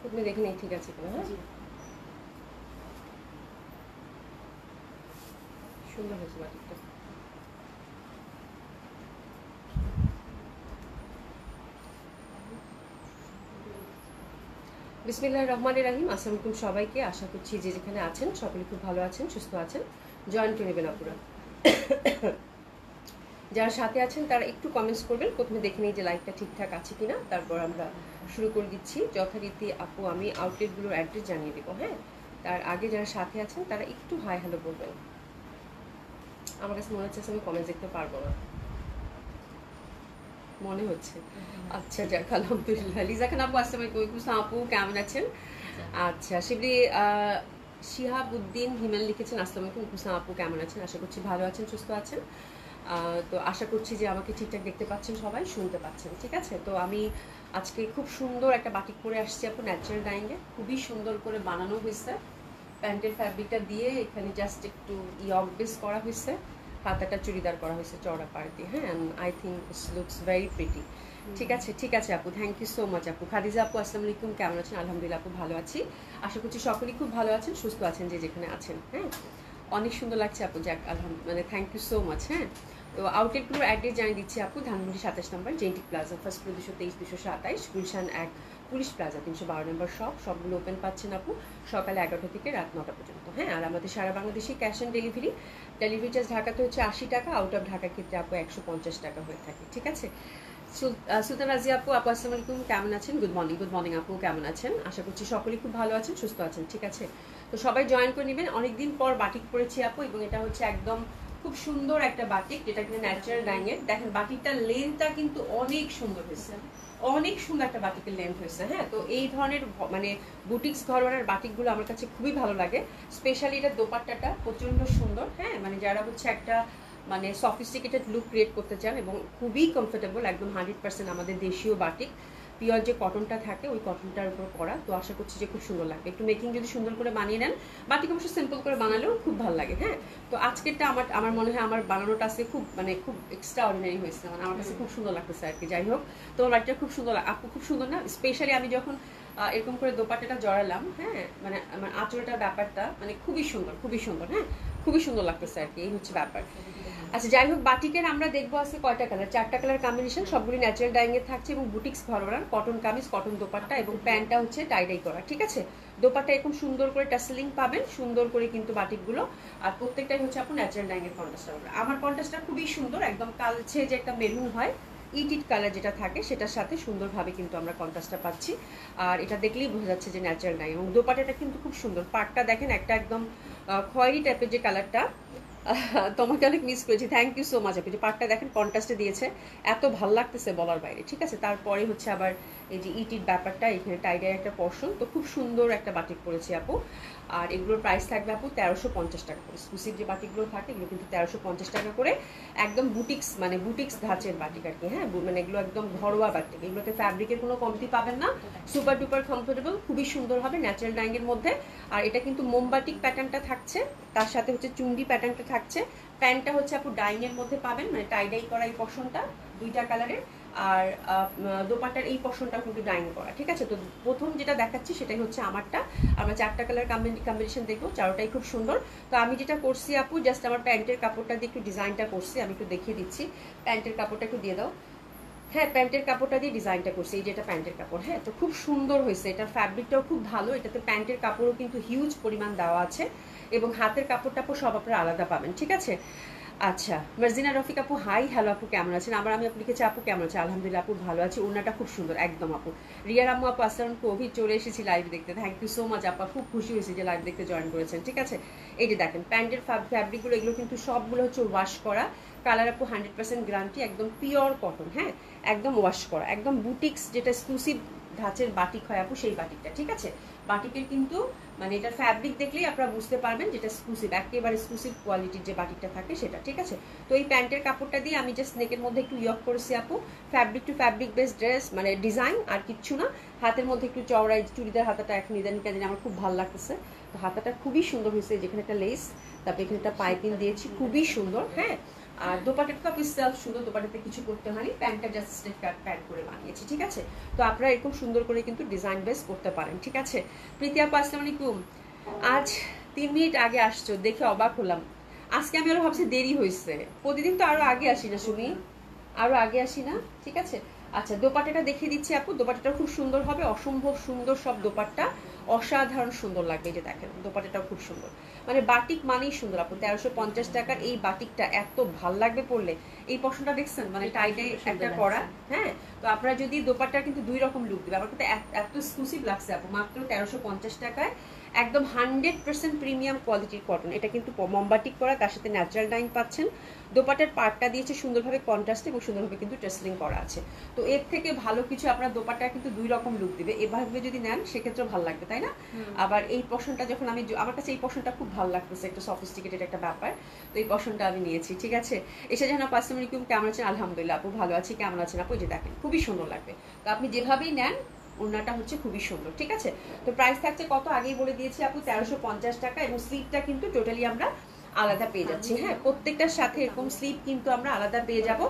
প্রথমে দেখে নেই ঠিক আছে কিনা। হ্যাঁ সুন্দর হয়েছে বাটিকটা। বিসমিল্লাহির রহমানির রহিম। আসসালামু আলাইকুম সবাইকে। আশা করছি যে যেখানে আছেন সকলে খুব ভালো আছেন, সুস্থ আছেন। জয়েন করে নেবেন আপুরা। যারা সাথে আছেন তারা একটু কমেন্টস করবেন। প্রথমে দেখে নিই যে লাইভটা ঠিকঠাক আছে কিনা, তারপর আমরা শুরু করে দিচ্ছি। যথারীতি আপু আমি আউটলেটগুলোর অ্যাড্রেস জানিয়ে দেবো। হ্যাঁ, তার আগে যারা সাথে আছেন তারা একটু হাই হ্যালো বলবেন। আমার কাছে মনে হচ্ছে আমি কমেন্টস দেখতে পারবো না, মনে হচ্ছে। আচ্ছা যাক, আলহামদুলিল্লাহ। লিজা খান আপু আসসালামু আলাইকুম। আপু কেমন আছেন? আচ্ছা শিবলি শিহাবুদ্দিন হিমেল লিখেছেন আসসালামু আলাইকুম কুসা আপু কেমন আছেন? আশা করছি ভালো আছেন, সুস্থ আছেন। তো আশা করছি যে আমাকে ঠিকঠাক দেখতে পাচ্ছেন, সবাই শুনতে পাচ্ছেন, ঠিক আছে। তো আমি আজকে খুব সুন্দর একটা বাটিক পরে আসছি আপু, ন্যাচারাল ডাইংয়ে। খুবই সুন্দর করে বানানো হয়েছে। প্যান্টের ফ্যাব্রিকটা দিয়ে এখানে জাস্ট একটু ইয়ক বেস করা হয়েছে, হাতাটা চুড়িদার করা হয়েছে চওড়া পাড় দিয়ে। হ্যাঁ, I think it's looks very pretty. ঠিক আছে, ঠিক আছে আপু, থ্যাংক ইউ সো মাচ আপু। খাদিজা আপু আসসালামু আলাইকুম কেমন আছেন? আলহামদুলিল্লাহ আপু ভালো আছি। আশা করছি সকলেই খুব ভালো আছেন, সুস্থ আছেন যে যেখানে আছেন। হ্যাঁ, অনেক সুন্দর লাগছে আপু, যাক আলহামদুলিল্লাহ, মানে থ্যাংক ইউ সো মাচ। হ্যাঁ, তো আউটলেটগুলোর অ্যাড্রেস জানিয়ে দিচ্ছি আপু। ধানমন্ডি 27 নম্বর Genetic Plaza, first floor 223 227, Gulshan 1 Police Plaza 312 নম্বর শপ। সবগুলো ওপেন পাচ্ছেন আপু সকালে 11টা থেকে রাত 9টা পর্যন্ত। হ্যাঁ, আর আমাদের সারা বাংলাদেশে cash on delivery. Delivery charge ঢাকাতে হচ্ছে 80 টাকা, আউট অফ ঢাকার ক্ষেত্রে আপু 150 টাকা হয়ে থাকে। ঠিক আছে। সুলতান রাজিয়া আপু, আপু আসসালামু আলাইকুম কেমন আছেন? Good morning. গুড মর্নিং আপু, কেমন আছেন? আশা করছি সকলেই খুব ভালো আছেন, সুস্থ আছেন। ঠিক আছে, তো সবাই জয়েন করে নেবেন। অনেকদিন পর বাটিক পরেছি আপু, এবং এটা হচ্ছে একদম খুব সুন্দর একটা বাটিক, যেটা কিন্তু ন্যাচারাল ডাইংয়ের। দেখেন বাটিকটার লেন্থটা কিন্তু অনেক সুন্দর হয়েছে, অনেক সুন্দর একটা বাটিকের লেন্থ হয়েছে। হ্যাঁ, তো এই ধরনের মানে বুটিক্স ঘরোয়ার বাটিকগুলো আমার কাছে খুবই ভালো লাগে। স্পেশালি এটা দোপাট্টাটা প্রচণ্ড সুন্দর। হ্যাঁ, মানে যারা হচ্ছে একটা মানে সফিস্টিকেটেড লুক ক্রিয়েট করতে চান, এবং খুবই কমফোর্টেবল, একদম 100% আমাদের দেশীয় বাটিক, পিওর যে কটনটা থাকে ওই কটনটার উপর করা। তো আশা করছি যে খুব সুন্দর লাগবে। একটু মেকিং যদি সুন্দর করে বানিয়ে নেন, বাটিক অবশ্য সিম্পল করে বানালেও খুব ভালো লাগে। হ্যাঁ, তো আজকেরটা আমার মনে হয় আমার বানানোটা আজকে খুব মানে খুব এক্সট্রা অর্ডিনারি হয়েছে, মানে আমার কাছে খুব সুন্দর লাগতেছে আর কি। যাই হোক, তো বাটিটা খুব সুন্দর, আপু খুব সুন্দর না? স্পেশালি আমি যখন এরকম করে দোপাট্টাটা জড়ালাম, হ্যাঁ, মানে আমার আঁচলটার ব্যাপারটা মানে খুবই সুন্দর, খুবই সুন্দর। হ্যাঁ, খুবই সুন্দর লাগতেছে আর কি, এই হচ্ছে ব্যাপার। আচ্ছা যাই হোক, বাটিকের আমরা দেখবো আছে কয়টা কালার, 4টা কালার কম্বিনেশন, সবগুলি ন্যাচারাল ডাইংয়ের থাকছে, এবং বুটিক্স ঘরোয়া কটন কামিজ, কটন দোপাট্টা, এবং প্যান্টটা হচ্ছে টাইডাই করা। ঠিক আছে, দোপাট্টা এরকম সুন্দর করে টাসেলিং পাবেন, সুন্দর করে কিন্তু বাটিকগুলো। আর প্রত্যেকটাই হচ্ছে আপনার ন্যাচারাল ডাইংয়ের কন্ট্রাস্টটা হবে। আমার কন্ট্রাস্টটা খুবই সুন্দর, একদম কালচে যে একটা মেরুন হয়, ইটিট কালার যেটা থাকে সেটার সাথে সুন্দরভাবে কিন্তু আমরা কন্ট্রাস্টটা পাচ্ছি। আর এটা দেখলেই বোঝা যাচ্ছে যে ন্যাচারাল ডাইং, এবং দোপাট্টাটা কিন্তু খুব সুন্দর। পাটটা দেখেন একটা একদম খয়েরি টাইপের যে কালারটা, তোমাকে অনেক মিস করেছি, থ্যাংক ইউ সো মাচ আপু। যে পার্টটা দেখেন কন্ট্রাস্টে দিয়েছে, এত ভাল লাগতেছে বলার বাইরে। ঠিক আছে, তারপরে হচ্ছে আবার এই যে ইটির ব্যাপারটা, এখানে টাইডের একটা পোর্শন, তো খুব সুন্দর একটা বাটিক পরেছি আপু। আর এগুলোর প্রাইস থাকবে আপু 1350 টাকা করে। এক্সক্লুসিভ যে বাটিকগুলো থাকে এগুলো কিন্তু 1350 টাকা করে, একদম বুটিক্স মানে বুটিক্স ধাঁচের বাটিক আর কি। হ্যাঁ, মানে এগুলো একদম ঘরোয়া বাটিক, এগুলোতে ফ্যাব্রিকের কোনো কমতি পাবেন না, সুপার ডুপার কমফোর্টেবল, খুবই সুন্দর হবে ন্যাচারাল ডাইংয়ের মধ্যে। আর এটা কিন্তু মোমবাটিক প্যাটার্নটা থাকছে, তার সাথে হচ্ছে চুন্ডি প্যাটার্নটা থাকছে। প্যান্টটা হচ্ছে আপু ডাইংয়ের মধ্যে পাবেন, মানে টাইডাই করা এই পশনটা 2টা কালারের। আর দোপাট্টার এই পশনটা কিন্তু ডাইং করা। ঠিক আছে, তো প্রথম যেটা দেখাচ্ছি সেটাই হচ্ছে আমারটা। আমরা 4টা কালার কম্বিনেশন দেখবো, 4টাই খুব সুন্দর। তো আমি যেটা করছি আপু, জাস্ট আমার প্যান্টের কাপড়টা দিয়ে একটু ডিজাইনটা করছি, আমি একটু দেখিয়ে দিচ্ছি। প্যান্টের কাপড়টা একটু দিয়ে দাও। হ্যাঁ, প্যান্টের কাপড়টা দিয়ে ডিজাইনটা করছি, এই যে এটা প্যান্টের কাপড়। হ্যাঁ, তো খুব সুন্দর হয়েছে, এটার ফ্যাব্রিকটাও খুব ভালো, এটাতে প্যান্টের কাপড়ও কিন্তু হিউজ পরিমাণ দেওয়া আছে, এবং হাতের কাপড় টাপড় সব আপনারা আলাদা পাবেন। ঠিক আছে, আচ্ছা মার্জিনা রফিক আপু হাই হ্যালো আপু কেমন আছেন? আমি আপু লিখেছি আপু কেমন আছে? আলহামদুলিল্লাহ আপু ভালো আছি, ওনাটা খুব সুন্দর একদম আপু। রিয়ার আম্মু আপু আসসালাম কবি চলে এসেছি লাইভ দেখতে, থ্যাংক ইউ সো মাচ আপা, খুব খুশি হয়েছি যে লাইভ দেখতে জয়েন করেছেন। ঠিক আছে, এই যে দেখেন প্যান্টের ফ্যাব্রিকগুলো, এগুলো কিন্তু সবগুলো হচ্ছে ওয়াশ করা কালার আপু, 100% গ্যারান্টি, একদম পিওর কটন। হ্যাঁ, একদম ওয়াশ করা, একদম বুটিক্স যেটা এক্সক্লুসিভ ধাঁচের বাটিক হয় আপু, সেই বাটিকটা। ঠিক আছে, বাটিকের কিন্তু মানে এটার ফ্যাব্রিক দেখলেই আপনারা বুঝতে পারবেন যেটা এক্সক্লুসিভ, একেবারে এক্সক্লুসিভ কোয়ালিটির যে বাটিকটা থাকে সেটা। ঠিক আছে, তো এই প্যান্টের কাপড়টা দিয়ে আমি জাস্ট নেকের মধ্যে একটু ইয়ক করেছি আপু, fabric to fabric base dress, মানে ডিজাইন আর কিচ্ছু না। হাতের মধ্যে একটু চওড়াই চুড়িদার হাতাটা এখন ইদানিং কাজে আমার খুব ভালো লাগতেছে, তো হাতাটা খুবই সুন্দর হয়েছে, যেখানে একটা লেস, তারপরে এখানে একটা পাইপিং দিয়েছি, খুবই সুন্দর। হ্যাঁ, আর দোপাট্টাটা আপনি সেলফ সুন্দর, দোপাট্টাতে কিছু করতে হয়নি, প্যান্টটা জাস্ট স্ট্রেট কাট প্যান্ট করে বানিয়েছি, ঠিক আছে। তো আপনারা এরকম সুন্দর করে কিন্তু ডিজাইন বেস করতে পারেন, ঠিক আছে। প্রীতি আপু আসসালামু আলাইকুম, আজ 3 মিনিট আগে আসছো, দেখে অবাক হলাম। আজকে আমি আরো ভাবছি দেরি হয়েছে, প্রতিদিন তো আরো আগে আসি না শুনি, আরো আগে আসি না, ঠিক আছে। আচ্ছা দোপাট্টাটা দেখিয়ে দিচ্ছি আপু, দোপাট্টাটা খুব সুন্দর হবে, অসম্ভব সুন্দর সব দোপাট্টা, অসাধারণ সুন্দর লাগবে। এই যে দেখেন দোপাট্টাটাও খুব সুন্দর, মানে বাটিক মানেই সুন্দর আপু। 1350 টাকার এই বাটিকটা এত ভাল লাগবে পরলে। এই পশনটা দেখছেন, মানে টাইটে একটা করা, হ্যাঁ। তো আপনারা যদি দোপাট্টার কিন্তু 2 রকম লুক দিবে, আমার কিন্তু এত এক্সক্লুসিভ লাগছে আপু, মাত্র 1350 টাকায় একদম 100% প্রিমিয়াম কোয়ালিটির কটন। এটা কিন্তু মমবাটিক করা, তার সাথে ন্যাচারাল ডাইং পাচ্ছেন। দোপাট্টার পার্টটা দিয়েছে সুন্দরভাবে কন্ট্রাস্টে এবং সুন্দরভাবে কিন্তু টেসলিং করা আছে। তো এর থেকে ভালো কিছু আপনার দোপাট্টা কিন্তু 2 রকম লুক দিবে, এভাবে যদি নেন সেক্ষেত্রে ভালো লাগবে, তাই না। আবার এই পশনটা যখন আমার কাছে এই পশনটা খুব ভালো লাগতেছে, একটা সফিস্টিকেটেড একটা ব্যাপার, তো এই পশনটা আমি নিয়েছি, ঠিক আছে। এসে যেন আসসালামু আলাইকুম, কেমন আছেন? আলহামদুলিল্লাহ আপু ভালো আছি, কেমন আছেন আপু? এই যে দেখেন খুবই সুন্দর লাগবে। তো আপনি যেভাবেই নেন ওড়নাটা হচ্ছে খুবই সুন্দর, ঠিক আছে। তো প্রাইস থাকছে কত আগেই বলে দিয়েছি আপু, 1350 টাকা, এবং স্লিপটা কিন্তু টোটালি আমরা আলাদা পেয়ে যাচ্ছি, হ্যাঁ। প্রত্যেকটার সাথে এরকম স্লিপ কিন্তু আমরা আলাদা পেয়ে যাব,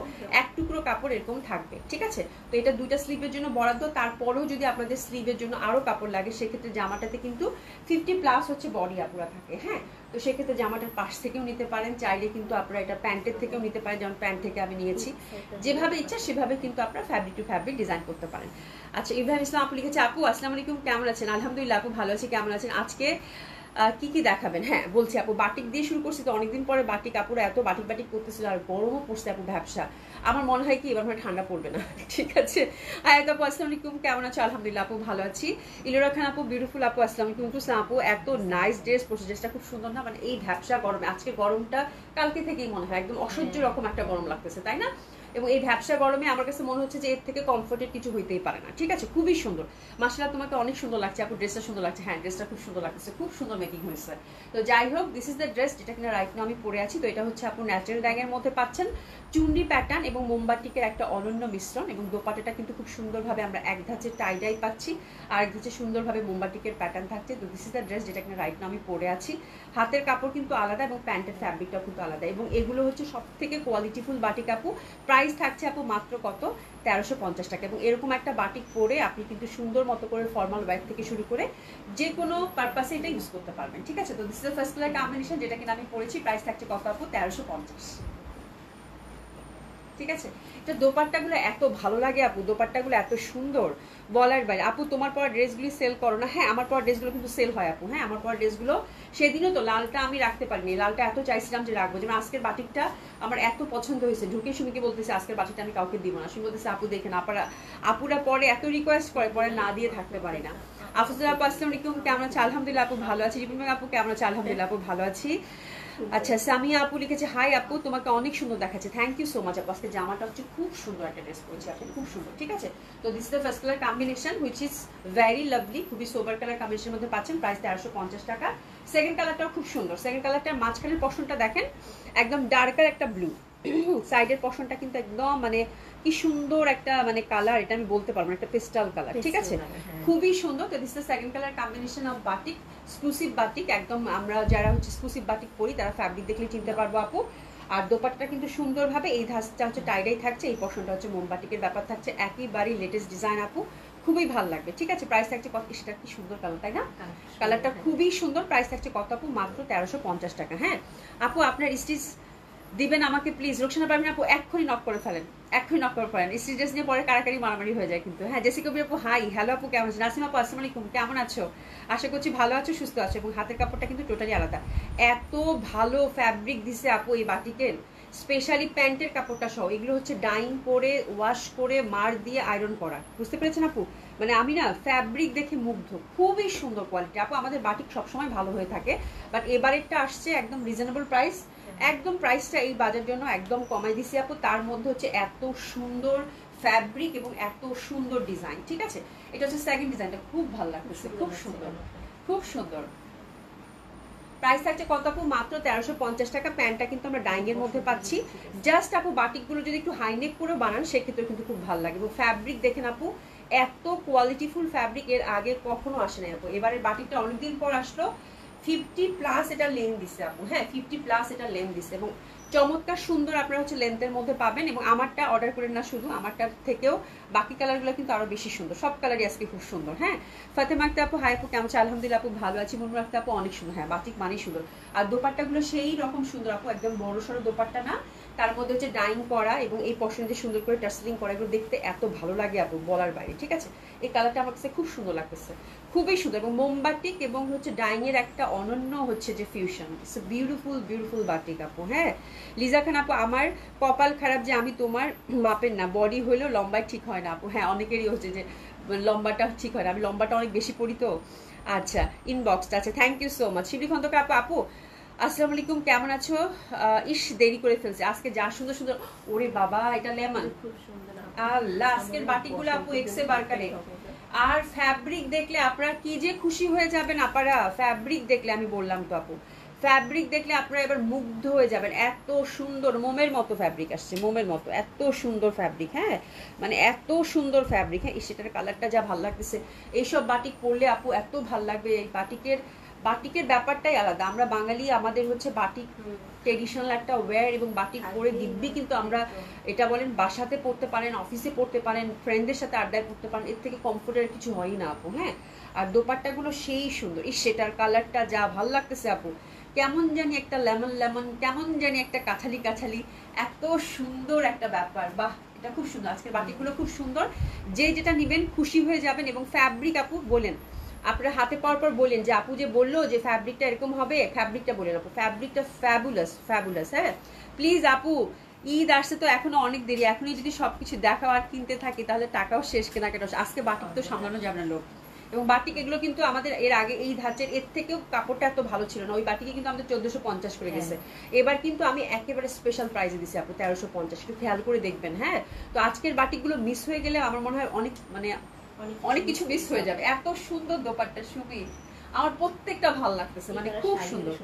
এক টুকরো কাপড় এরকম থাকবে, ঠিক আছে। তো এটা 2টা স্লিপের জন্য বরাদ্দ, তারপরেও যদি আপনাদের স্লিভের জন্য আরো কাপড় লাগে সেক্ষেত্রে জামাটাতে কিন্তু 50+ হচ্ছে বডি আপুরা থাকে, হ্যাঁ। তো সেক্ষেত্রে জামাটার পাশ থেকেও নিতে পারেন, চাইলে কিন্তু আপনারা এটা প্যান্টের থেকেও নিতে পারেন, যেমন প্যান্ট থেকে আমি নিয়েছি, যেভাবে ইচ্ছা সেভাবে কিন্তু আপনারা ফ্যাব্রিক টু ফ্যাব্রিক ডিজাইন করতে পারেন। আচ্ছা ইব্রাহিম ইসলাম আপু লিখেছে, আপু আসসালামু আলাইকুম, কেমন আছেন? আলহামদুলিল্লাহ আপু ভালো আছি, কেমন আছেন? আজকে কি কি দেখাবেন? হ্যাঁ বলছি আপু, বাটিক দিয়ে শুরু করছি, তো অনেকদিন পরে বাটিক, আপুরা এত বাটিক বাটিক করতেছিল, আর গরমও পড়ছে আপু ব্যবসা, আমার মনে হয় কি এবার মনে ঠান্ডা পড়বে না, ঠিক আছে। আয়াত আপু আসসালামু আলাইকুম, কেমন আছো? আলহামদুলিল্লাহ আপু ভালো আছি। ইলোরা খান আপু বিউটিফুল আপু আসসালামু আলাইকুম, ইসলাম আপু এত নাইস ড্রেস পরছে, ড্রেসটা খুব সুন্দর না, মানে এই ভ্যাবসা গরমে, আজকে গরমটা কালকে থেকেই মনে হয় একদম অসহ্য রকম একটা গরম লাগতেছে, তাই না। এবং এই ভ্যাবসা গরমে আমার কাছে মনে হচ্ছে যে এর থেকে কমফোর্টের কিছু হইতেই পারে না, ঠিক আছে। খুবই সুন্দর, মাশাআল্লাহ তোমাকে অনেক সুন্দর লাগছে আপু, ড্রেসটা সুন্দর লাগছে, হ্যাঁ ড্রেসটা খুব সুন্দর লাগছে, খুব সুন্দর মেকিং হয়েছে। তো যাই হোক, দিস ইজ দ্য ড্রেস যেটা কিনা রাইট নাও আমি পরে আছি। তো এটা হচ্ছে আপু ন্যাচারাল ড্যাগের মধ্যে পাচ্ছেন, চুন্ডি প্যাটার্ন এবং মোমবাটিকের একটা অনন্য মিশ্রণ, এবং দোপাট্টাটা কিন্তু খুব সুন্দরভাবে আমরা এক ধাঁচে টাইডাই পাচ্ছি, আর এক ধাঁচে সুন্দরভাবে মোমবাটিকের প্যাটার্ন থাকছে। তো দিস ইজ দ্য ড্রেস যেটা কিনা রাইট নাও আমি পরে আছি। হাতের কাপড় কিন্তু আলাদা এবং প্যান্টের ফ্যাব্রিকটাও কিন্তু আলাদা, এবং এগুলো হচ্ছে সব থেকে কোয়ালিটিফুল বাটিক আপু। প্রাইস থাকছে আপু মাত্র কত, 1350 টাকা। এবং এরকম একটা বাটিক পরে আপনি কিন্তু সুন্দর মতো করে ফর্মাল ওয়্যার থেকে শুরু করে যে কোনো পারপাসে এটা ইউজ করতে পারবেন, ঠিক আছে। তো this is the first colour combination যেটা কিনা আমি পরেছি, প্রাইস থাকছে কত আপু, 1350, ঠিক আছে। এটা দোপাট্টাগুলো এত ভালো লাগে আপু, দোপাট্টাগুলো এত সুন্দর বলার বাইরে। আপু তোমার পরা ড্রেসগুলি সেল করো না? হ্যাঁ আমার পরা ড্রেসগুলো কিন্তু সেল হয় আপু, হ্যাঁ আমার পরা ড্রেসগুলো, সেদিনও তো লালটা আমি রাখতে পারিনি, লালটা এত চাইছিলাম যে রাখবো, যেমন আজকের বাটিকটা আমার এত পছন্দ হয়েছে, ঢুকে সুমিকে বলতেছে আজকের বাটিকটা আমি কাউকে দিব না, সুমি বলতেছে আপু দেখেন, আপুরা পরে এত রিকোয়েস্ট করে, পরে না দিয়ে থাকতে পারি না। আফজুল আপু আসসালামু আলাইকুম, কেমন আছে? আলহামদুলিল্লাহ আপু ভালো আছি। রিপন আপু কেমন আছে? আলহামদুলিল্লাহ আপু ভালো আছি। আচ্ছা সামিয়া আপু লিখেছে, হাই আপু তোমাকে অনেক সুন্দর দেখাচ্ছে, থ্যাংক ইউ সো মাচ আপু, আজকে জামাটা হচ্ছে খুব সুন্দর একটা ড্রেস পরেছি আপনি, খুব সুন্দর, ঠিক আছে। তো this is the first colour combination which is very lovely, খুবই সোবার কালার কম্বিনেশনের মধ্যে পাচ্ছেন, প্রাইস 1350 টাকা। সেকেন্ড কালারটাও খুব সুন্দর, সেকেন্ড কালারটার মাঝখানের পশনটা দেখেন, একদম ডার্কার একটা ব্লু, সাইডের পশনটা কিন্তু একদম মানে কি সুন্দর একটা মানে কালার, এটা আমি বলতে পারবো না, একটা পেস্টাল কালার, ঠিক আছে, খুবই সুন্দর। তো this is the second colour combination of batik, exclusive batik, একদম আমরা যারা হচ্ছে এক্সক্লুসিভ বাটিক পরি তারা ফ্যাব্রিক দেখলে চিনতে পারবো আপু। আর দোপাট্টাটা কিন্তু সুন্দরভাবে এই ধাঁচটা হচ্ছে টাইডাই থাকছে, এই পশনটা হচ্ছে মোমবাটিকের ব্যাপার থাকছে, একেবারেই লেটেস্ট ডিজাইন আপু, খুবই ভালো লাগবে, ঠিক আছে। প্রাইস থাকছে কত, সেটা কি সুন্দর কালার তাই না, কালারটা খুবই সুন্দর। প্রাইস থাকছে কত আপু, মাত্র 1350 টাকা। হ্যাঁ আপু আপনার স্টিচ দিবেন আমাকে প্লিজ, রোকসানা পারবেন আপু এক্ষুনি নক করে ফেলেন, এক্ষুনি নক করে ফেলেন, স্টিচ ড্রেস নিয়ে পরে কারাকারি মারামারি হয়ে যায় কিন্তু। হ্যাঁ জেসিকা আপু হাই, হ্যালো আপু কেমন আছেন? নাসিমা আপু আসসালামু আলাইকুম, কেমন আছো? আশা করছি ভালো আছো, সুস্থ আছো। এবং হাতের কাপড়টা কিন্তু টোটালি আলাদা, এত ভালো ফ্যাব্রিক দিছে আপু এই বাটিকের, স্পেশালি প্যান্টের কাপড়টা সহ, এগুলো হচ্ছে ডাইং করে ওয়াশ করে মার দিয়ে আয়রন করা, বুঝতে পেরেছেন আপু। মানে আমি না ফ্যাব্রিক দেখে মুগ্ধ, খুবই সুন্দর কোয়ালিটি আপু। আমাদের বাটিক সবসময় ভালো হয়ে থাকে, বাট এবারেরটা আসছে একদম রিজনেবল প্রাইস, একদম প্রাইসটা এই বাজার জন্য একদম কমাই দিছি আপু। তার মধ্যে হচ্ছে এত সুন্দর ফ্যাব্রিক এবং এত সুন্দর ডিজাইন, ঠিক আছে। এটা হচ্ছে সেকেন্ড ডিজাইনটা, খুব ভালো লাগতেছে, খুব সুন্দর, খুব সুন্দর। প্রাইস থাকছে কত আপু, মাত্র 1350 টাকা। প্যান্টটা কিন্তু আমরা ডাইং এর মধ্যে পাচ্ছি, জাস্ট আপু বাটিকগুলো যদি একটু হাইনেক করে বানান সেক্ষেত্রে কিন্তু খুব ভালো লাগে। এবং ফ্যাব্রিক দেখেন আপু, এত কোয়ালিটিফুল ফ্যাব্রিক এর আগে কখনো আসে নাই আপু, এবারের বাটিকটা অনেকদিন পর আসলো, 50+ এটা লেন্থ দিছে আপু, হ্যাঁ 50+ এটা লেন্থ দিছে এবং চমৎকার সুন্দর আপনারা হচ্ছে লেন্থের মধ্যে পাবেন। এবং আমারটা অর্ডার করেন না শুধু, আমারটার থেকেও বাকি কালারগুলো কিন্তু আরো বেশি সুন্দর, সব কালারই আজকে খুব সুন্দর। হ্যাঁ ফাতেমা আক্তার আপু হাই আপু কেমন আছে? আলহামদুলিল্লাহ আপু ভালো আছি। মুনমুন আক্তার আপু অনেক সুন্দর, হ্যাঁ বাটিক মানেই সুন্দর। আর দোপাট্টাগুলো সেই রকম সুন্দর আপু, একদম বড় সড়ো দোপাট্টা না, তার মধ্যে হচ্ছে ডাইং করা এবং এই পশনে যে সুন্দর করে টার্সেলিং করা, এগুলো দেখতে এত ভালো লাগে আপু বলার বাইরে। ঠিক আছে, এই কালারটা আমার কাছে খুব সুন্দর লাগতেছে, খুবই সুন্দর। এবং মোমবাটিক এবং হচ্ছে ডাইং এর একটা অনন্য হচ্ছে যে fusion, it's beautiful beautiful batik আপু। হ্যাঁ লিজা খান আপু আমার কপাল খারাপ যে আমি তোমার মাপের না, বডি হইলেও লম্বায় ঠিক হয় না আপু। হ্যাঁ অনেকেরই হচ্ছে যে লম্বাটা ঠিক হয় না, আমি লম্বাটা অনেক বেশি পড়ি তো। আচ্ছা ইনবক্সটা আছে, থ্যাংক ইউ সো মাচ। শিবলি খন্দকার আপু, আপু আসসালামু আলাইকুম কেমন আছো? ইস দেরি করে ফেলছে আজকে, যা সুন্দর সুন্দর। ওরে বাবা এটা লেমন, আল্লাহ আজকের বাটিগুলো আপু এক্সে বারকারে। আর ফ্যাব্রিক দেখলে আপনারা কি যে খুশি হয়ে যাবেন আপনারা, ফ্যাব্রিক দেখলে আমি বললাম তো আপু, ফ্যাব্রিক দেখলে আপনারা এবার মুগ্ধ হয়ে যাবেন। এত সুন্দর মোমের মতো ফ্যাব্রিক আসছে, মোমের মতো এত সুন্দর ফ্যাব্রিক। হ্যাঁ মানে এত সুন্দর ফ্যাব্রিক। হ্যাঁ সেটার কালারটা যা ভালো লাগতেছে, এইসব বাটিক পরলে আপু এত ভাল লাগবে। এই বাটিকের ব্যাপারটাই আলাদা। আমরা বাঙালি, আমাদের হচ্ছে বাটিক ট্রেডিশনাল একটা ওয়্যার, এবং বাটিক পরে দিব্যি কিন্তু আমরা এটা বলেন বাসাতে পড়তে পারেন, অফিসে পড়তে পারেন, ফ্রেন্ডদের সাথে আড্ডায় পড়তে পারেন, এর থেকে কমফোর্টের কিছু হয়ই না আপু। হ্যাঁ আর দোপাট্টাগুলো সেই সুন্দর, সেটার কালারটা যা ভালো লাগতেছে আপু, কেমন জানি একটা লেমন লেমন, কেমন জানি একটা কাছালি কাছালি, এত সুন্দর একটা ব্যাপার। বাহ এটা খুব সুন্দর, আজকের বাটিকগুলো খুব সুন্দর। যে যেটা নিবেন খুশি হয়ে যাবেন। এবং ফ্যাব্রিক আপু বলেন, আপনারা হাতে পাওয়ার পর বলেন যে আপু যে বললো যে ফ্যাব্রিকটা এরকম হবে, ফ্যাব্রিকটা বলেন আপু, ফ্যাব্রিকটা ফ্যাবুলাস ফ্যাবুলাস। হ্যাঁ প্লিজ আপু, ঈদ আসছে তো এখনো অনেক দেরি, এখনই যদি সবকিছু দেখা আর কিনতে থাকি তাহলে টাকাও শেষ, কেনাকাটা। আজকে বাটিক তো সামলানো যাবে না লোক। এবং বাটিক এগুলো কিন্তু আমাদের এর আগে এই ধাঁচের এর থেকেও কাপড়টা এত ভালো ছিল না, ওই বাটিকে কিন্তু আমাদের 1450 করে গেছে। এবার কিন্তু আমি একেবারে স্পেশাল প্রাইসে দিছি আপু 1350, একটু খেয়াল করে দেখবেন। হ্যাঁ তো আজকের বাটিকগুলো মিস হয়ে গেলে আমার মনে হয় অনেক কিছু মিস হয়ে যাবে। এত সুন্দর দোপাট্টা সুমি, আমার প্রত্যেকটা ভালো লাগতেছে, মানে খুব সুন্দর।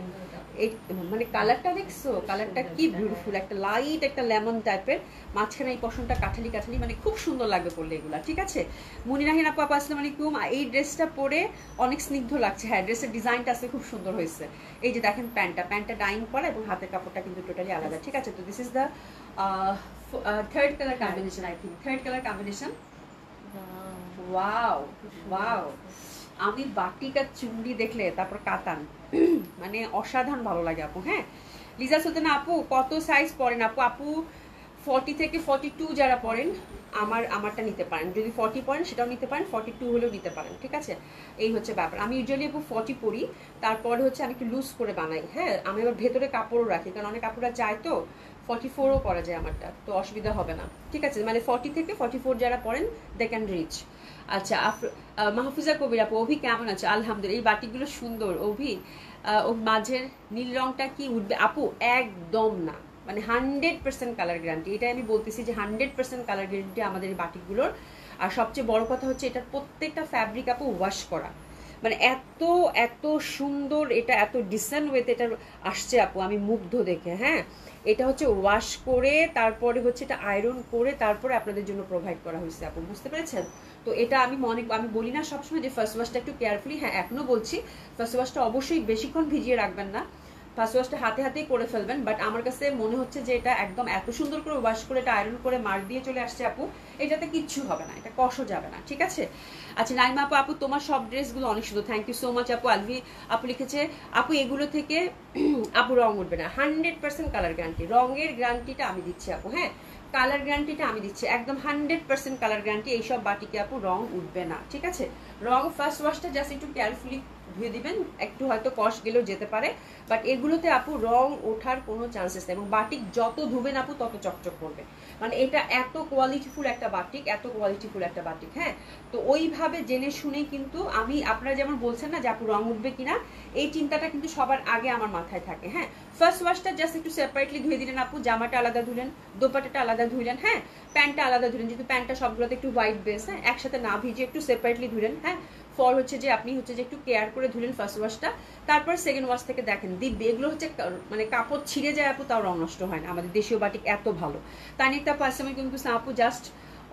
এই মানে কালারটা দেখছো, কালারটা কি বিউটিফুল, একটা লাইট একটা লেমন টাইপের, মাঝখানে এই পশমটা কাঠালি কাঠালি, মানে খুব সুন্দর লাগবে পরলে এগুলা। ঠিক আছে মুনিরাহিন আপু, আসসালামু আলাইকুম। এই ড্রেসটা পরে অনেক স্নিগ্ধ লাগছে। হ্যাঁ ড্রেসের ডিজাইনটা আছে খুব সুন্দর হয়েছে। এই যে দেখেন প্যান্টটা ডাইং করা এবং হাতের কাপড়টা কিন্তু টোটালি আলাদা। ঠিক আছে তো this is the third colour combination, I think third colour combination. Wow wow, আমি বাটিক আর চুন্ডি দেখলে তারপর কাতান মানে অসাধারণ ভালো লাগে আপু। হ্যাঁ লিজা সুলতানা আপু কত সাইজ পরেন আপু? আপু 40 থেকে 42 যারা পরেন আমারটা নিতে পারেন, যদি 40 পরেন সেটাও নিতে পারেন, 42 হলেও নিতে পারেন। ঠিক আছে এই হচ্ছে ব্যাপার। আমি ইউজুয়ালি আপু 40 পরি, তারপরে হচ্ছে আমি একটু লুজ করে বানাই। হ্যাঁ আমি আবার ভেতরে কাপড়ও রাখি, কারণ অনেক কাপড়রা চায় তো 44ও পরা যায় আমারটা, তো অসুবিধা হবে না। ঠিক আছে মানে 40 থেকে 44 যারা পরেন দে ক্যান রিচ। আচ্ছা মাহফুজা কবির আপু, অভি কেমন আছে? আলহামদুলিল্লাহ। এই বাটিকগুলো সুন্দর অভি, ওর মাঝের নীল রংটা কি উঠবে আপু? একদম না, মানে 100% কালার গ্যারান্টি, এটা আমি বলতেছি যে 100% কালার গ্যারান্টি আমাদের এই বাটিকগুলোর। আর সবচেয়ে বড় কথা হচ্ছে এটার প্রত্যেকটা ফ্যাব্রিক আপু ওয়াশ করা, মানে এত এত সুন্দর, এটা এত ডিসেন্ট ওয়েতে এটা আসছে আপু, আমি মুগ্ধ দেখে। হ্যাঁ এটা হচ্ছে ওয়াশ করে তারপরে হচ্ছে এটা আয়রন করে তারপরে আপনাদের জন্য প্রোভাইড করা হয়েছে আপু, বুঝতে পেরেছেন? তো এটা আমি বলি না সবসময় যে ফার্স্ট ওয়াশটা একটু কেয়ারফুলি, হ্যাঁ এখনো বলছি ফার্স্ট ওয়াশটা অবশ্যই বেশিক্ষণ ভিজিয়ে রাখবেন না, ফার্স্ট ওয়াশটা হাতেই করে ফেলবেন। বাট আমার কাছে মনে হচ্ছে যে এটা একদম এত সুন্দর করে ওয়াশ করে এটা আয়রন করে মার্ক দিয়ে চলে আসছে আপু, এটাতে কিচ্ছু হবে না, এটা কষও যাবে না। ঠিক আছে আচ্ছা নাইমা আপু, আপু তোমার সব ড্রেসগুলো অনেক সুন্দর, থ্যাংক ইউ সো মাচ আপু। আলভি আপু লিখেছে আপু এগুলো থেকে আপু রং উঠবে না, 100% কালার গ্যারান্টি, রঙের গ্যারান্টিটা আমি দিচ্ছি আপু। হ্যাঁ কালার গ্যারান্টিটা আমি দিচ্ছি একদম 100% কালার গ্যারান্টি, এইসব বাটিকে আপু রং উঠবে না। ঠিক আছে রং ফার্স্ট ওয়াশটা জাস্ট একটু কেয়ারফুলি ধুয়ে দিবেন, একটু হয়তো কষ গেলেও যেতে পারে, বাট এগুলোতে আপু রং ওঠার কোনো চান্সেস নেই। এবং বাটিক যত ধুবেন আপু তত চকচক করবে, মানে এটা এত কোয়ালিটিফুল একটা বাটিক, এত কোয়ালিটিফুল একটা বাটিক। হ্যাঁ তো ওইভাবে জেনে শুনেই কিন্তু আমি, আপনারা যেমন বলছেন না যে আপু রং উঠবে কিনা, এই চিন্তাটা কিন্তু সবার আগে আমার মাথায় থাকে। হ্যাঁ ফার্স্ট ওয়াশটা জাস্ট একটু সেপারেটলি ধুয়ে দিলেন আপু, জামাটা আলাদা ধুলেন, দোপাট্টাটা আলাদা ধুলেন, হ্যাঁ প্যান্টটা আলাদা ধুলেন, যেহেতু প্যান্টটা সবগুলোতে একটু হোয়াইট বেস, হ্যাঁ একসাথে না ভিজে একটু সেপারেটলি ধুলেন। হ্যাঁ ফর হচ্ছে যে আপনি হচ্ছে যে একটু কেয়ার করে ধুলেন ফার্স্ট ওয়াশটা, তারপর সেকেন্ড ওয়াশ থেকে দেখেন দিব্যি, এগুলো হচ্ছে মানে কাপড় ছিঁড়ে যায় আপু, তাও রং নষ্ট হয় না, আমাদের দেশীয় বাটিক এত ভালো। তানিকটা আপু আসসালামু আলাইকুম আপু, জাস্ট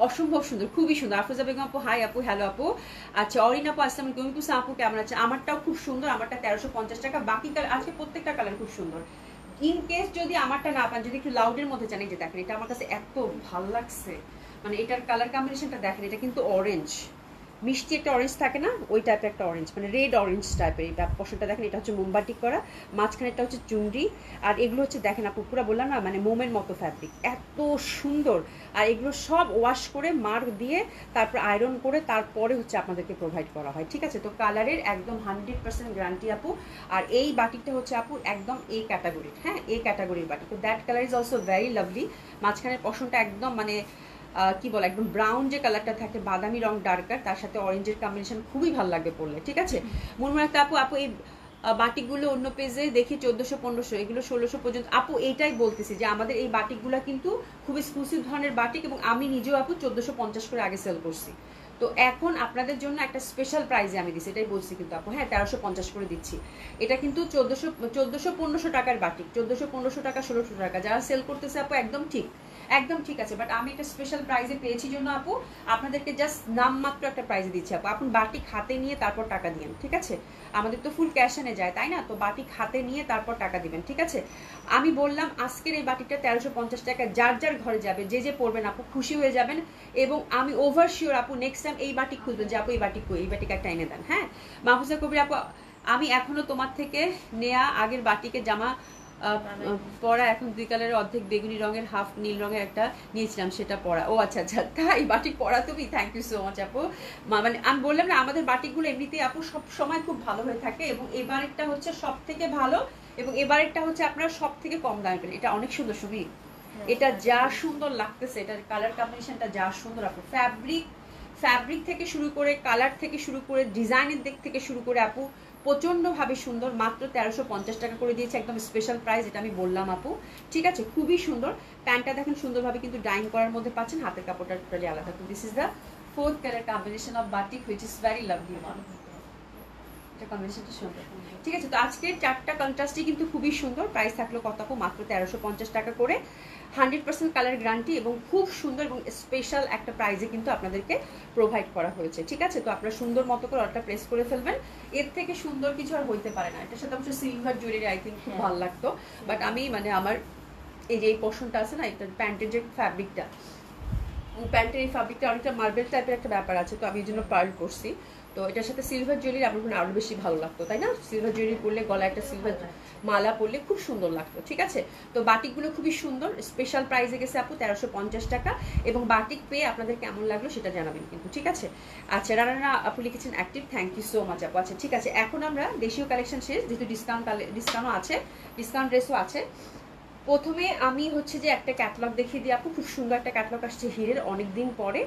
অসম্ভব সুন্দর, খুবই সুন্দর। আফরোজা বেগম আপু হাই আপু, হ্যালো আপু। আচ্ছা অরিন আপু আসসালামু আলাইকুম, কুসা আপু কেমন আছে? আমারটাও খুব সুন্দর, আমারটা 1350 টাকা। বাকি কালার আজকে প্রত্যেকটা কালার খুব সুন্দর। ইন কেস যদি আমারটা না পান, যদি একটু লাউডের মধ্যে জানি, যে দেখেন এটা আমার কাছে এত ভাল লাগছে, মানে এটার কালার কম্বিনেশনটা দেখেন, এটা কিন্তু অরেঞ্জ, মিষ্টি একটা অরেঞ্জ থাকে না, ওই টাইপের একটা অরেঞ্জ, মানে রেড অরেঞ্জ টাইপের। এই পোর্শনটা দেখেন, এটা হচ্ছে মোমবাটি করা, মাঝখানে এটা হচ্ছে চুনরি, আর এগুলো হচ্ছে দেখেন আপু পুরো বললাম না মানে মোমের মতো ফ্যাব্রিক, এত সুন্দর। আর এগুলো সব ওয়াশ করে মার্ক দিয়ে তারপর আয়রন করে তারপরে হচ্ছে আপনাদেরকে প্রোভাইড করা হয়, ঠিক আছে? তো কালারের একদম 100% গ্যারান্টি আপু। আর এই বাটিকটা হচ্ছে আপু একদম এ ক্যাটাগরির, হ্যাঁ এ ক্যাটাগরির বাটি। তো that colour is also very lovely. মাঝখানের পোর্শনটা একদম মানে কি বলে, একদম ব্রাউন যে কালারটা থাকে, বাদামি রং ডার্কার, তার সাথে অরেঞ্জের কম্বিনেশন খুবই ভালো লাগবে পরলে, ঠিক আছে? মুরমুর একটা আপু, আপু এই বাটিকগুলো অন্য পেজে দেখি 1400-1500, এগুলো 1600 পর্যন্ত। আপু এইটাই বলতেছি যে আমাদের এই বাটিকগুলো কিন্তু খুব এক্সক্লুসিভ ধরনের বাটিক, এবং আমি নিজেও আপু 1450 করে আগে সেল করছি। তো এখন আপনাদের জন্য একটা স্পেশাল প্রাইজে আমি দিচ্ছি, এটাই বলছি কিন্তু আপু, হ্যাঁ 1350 করে দিচ্ছি। এটা কিন্তু 1400-1500 টাকার বাটিক, 1400-1500 টাকা, 1600 টাকা যারা সেল করতেছে আপু, একদম ঠিক, একদম ঠিক আছে। বাট আমি একটা স্পেশাল প্রাইজে পেয়েছি জন্য আপু আপনাদেরকে জাস্ট নামমাত্র একটা প্রাইজে দিচ্ছি আপু। আপনি বাটিক হাতে নিয়ে তারপর টাকা দিবেন, ঠিক আছে? আমাদের তো ফুল ক্যাশ এনে যায়, তাই না? তো বাটিক হাতে নিয়ে তারপর টাকা দিবেন, ঠিক আছে? আমি বললাম আজকের এই বাটিকটা 1350 টাকা, যার যার ঘরে যাবে, যে যে পড়বেন আপু খুশি হয়ে যাবেন। এবং আমি ওভার শিওর আপু নেক্সট টাইম এই বাটিক খুঁজবেন যে আপু এই বাটিক কই, এই বাটিক একটা এনে দেন, হ্যাঁ? মাহফুজা কবির আপু, আমি এখনো তোমার থেকে নেয়া আগের বাটিকের জামা পরা, এখন 2 কালারের অর্ধেক বেগুনি রঙের, হাফ নীল রঙের একটা নিয়েছিলাম, সেটা পরা। ও আচ্ছা আচ্ছা, তাই বাটিক পরা তুমি, থ্যাংক ইউ সো মাচ আপু। মানে আমি বললাম না, আমাদের বাটিকগুলো এমনিতেই আপু সব সময় খুব ভালো হয়ে থাকে, এবং এবারেরটা হচ্ছে সব থেকে ভালো, এবং এবারেরটা হচ্ছে আপনারা সব থেকে কম দামে পেলেন। এটা অনেক সুন্দর সুমি, এটা যা সুন্দর লাগতেছে, এটার কালার কম্বিনেশনটা যা সুন্দর আপু, ফ্যাব্রিক থেকে শুরু করে, কালার থেকে শুরু করে, ডিজাইনের দিক থেকে শুরু করে আপু প্রচন্ডভাবে সুন্দর। মাত্র 1350 টাকা করে দিয়েছে, একদম স্পেশাল প্রাইস, এটা আমি বললাম আপু, ঠিক আছে? খুবই সুন্দর। প্যান্টটা দেখেন সুন্দরভাবে কিন্তু ডাইং করার মধ্যে পাচ্ছেন, হাতের কাপড়টা টোটালি আলাদা। তো this is the 4th colour combination of batik, which is very lovely one. কম্বিনেশনটা সুন্দর, ঠিক আছে? তো আজকের 4টা কন্ট্রাস্টই কিন্তু খুবই সুন্দর। প্রাইস থাকলো কত আপু? মাত্র 1350 টাকা করে, 100% কালার গ্যারান্টি, এবং খুব সুন্দর এবং স্পেশাল একটা প্রাইজে কিন্তু আপনাদেরকে প্রোভাইড করা হয়েছে, ঠিক আছে? তো আপনারা সুন্দর মতো করে অর্ডারটা প্লেস করে ফেলবেন। এর থেকে সুন্দর কিছু আর হইতে পারে না। এটার সাথে অবশ্য সিলভার জুয়েলারি আই থিঙ্ক খুব ভালো লাগতো, বাট আমি মানে আমার এই যে এই পোর্শনটা আছে না, এটা প্যান্টের যে ফ্যাব্রিকটা, প্যান্টের এই ফ্যাব্রিকটা অনেকটা মার্বেল টাইপের একটা ব্যাপার আছে, তো আমি এই জন্য পার্ল করছি। তো এটার সাথে সিলভার জুয়েলারি আমার মনে আরো বেশি ভালো লাগতো, তাই না? সিলভার জুয়েলারি পরলে, গলায় একটা সিলভার মালা পরলে খুব সুন্দর লাগতো, ঠিক আছে? তো বাটিকগুলো খুবই সুন্দর, স্পেশাল প্রাইসে গেছে আপু 1350 টাকা। এবং বাটিক পেয়ে আপনাদের কেমন লাগলো সেটা জানাবেন কিন্তু, ঠিক আছে? আচ্ছা রানা আপু লিখেছেন active, thank you so much আপু। আচ্ছা ঠিক আছে, এখন আমরা দেশীয় কালেকশন শেষ, যেহেতু ডিসকাউন্টও আছে, ডিসকাউন্ট ড্রেসও আছে। প্রথমে আমি হচ্ছে যে একটা ক্যাটালগ দেখিয়ে দিই আপু, খুব সুন্দর একটা ক্যাটালগ আসছে হিরের অনেকদিন পরে।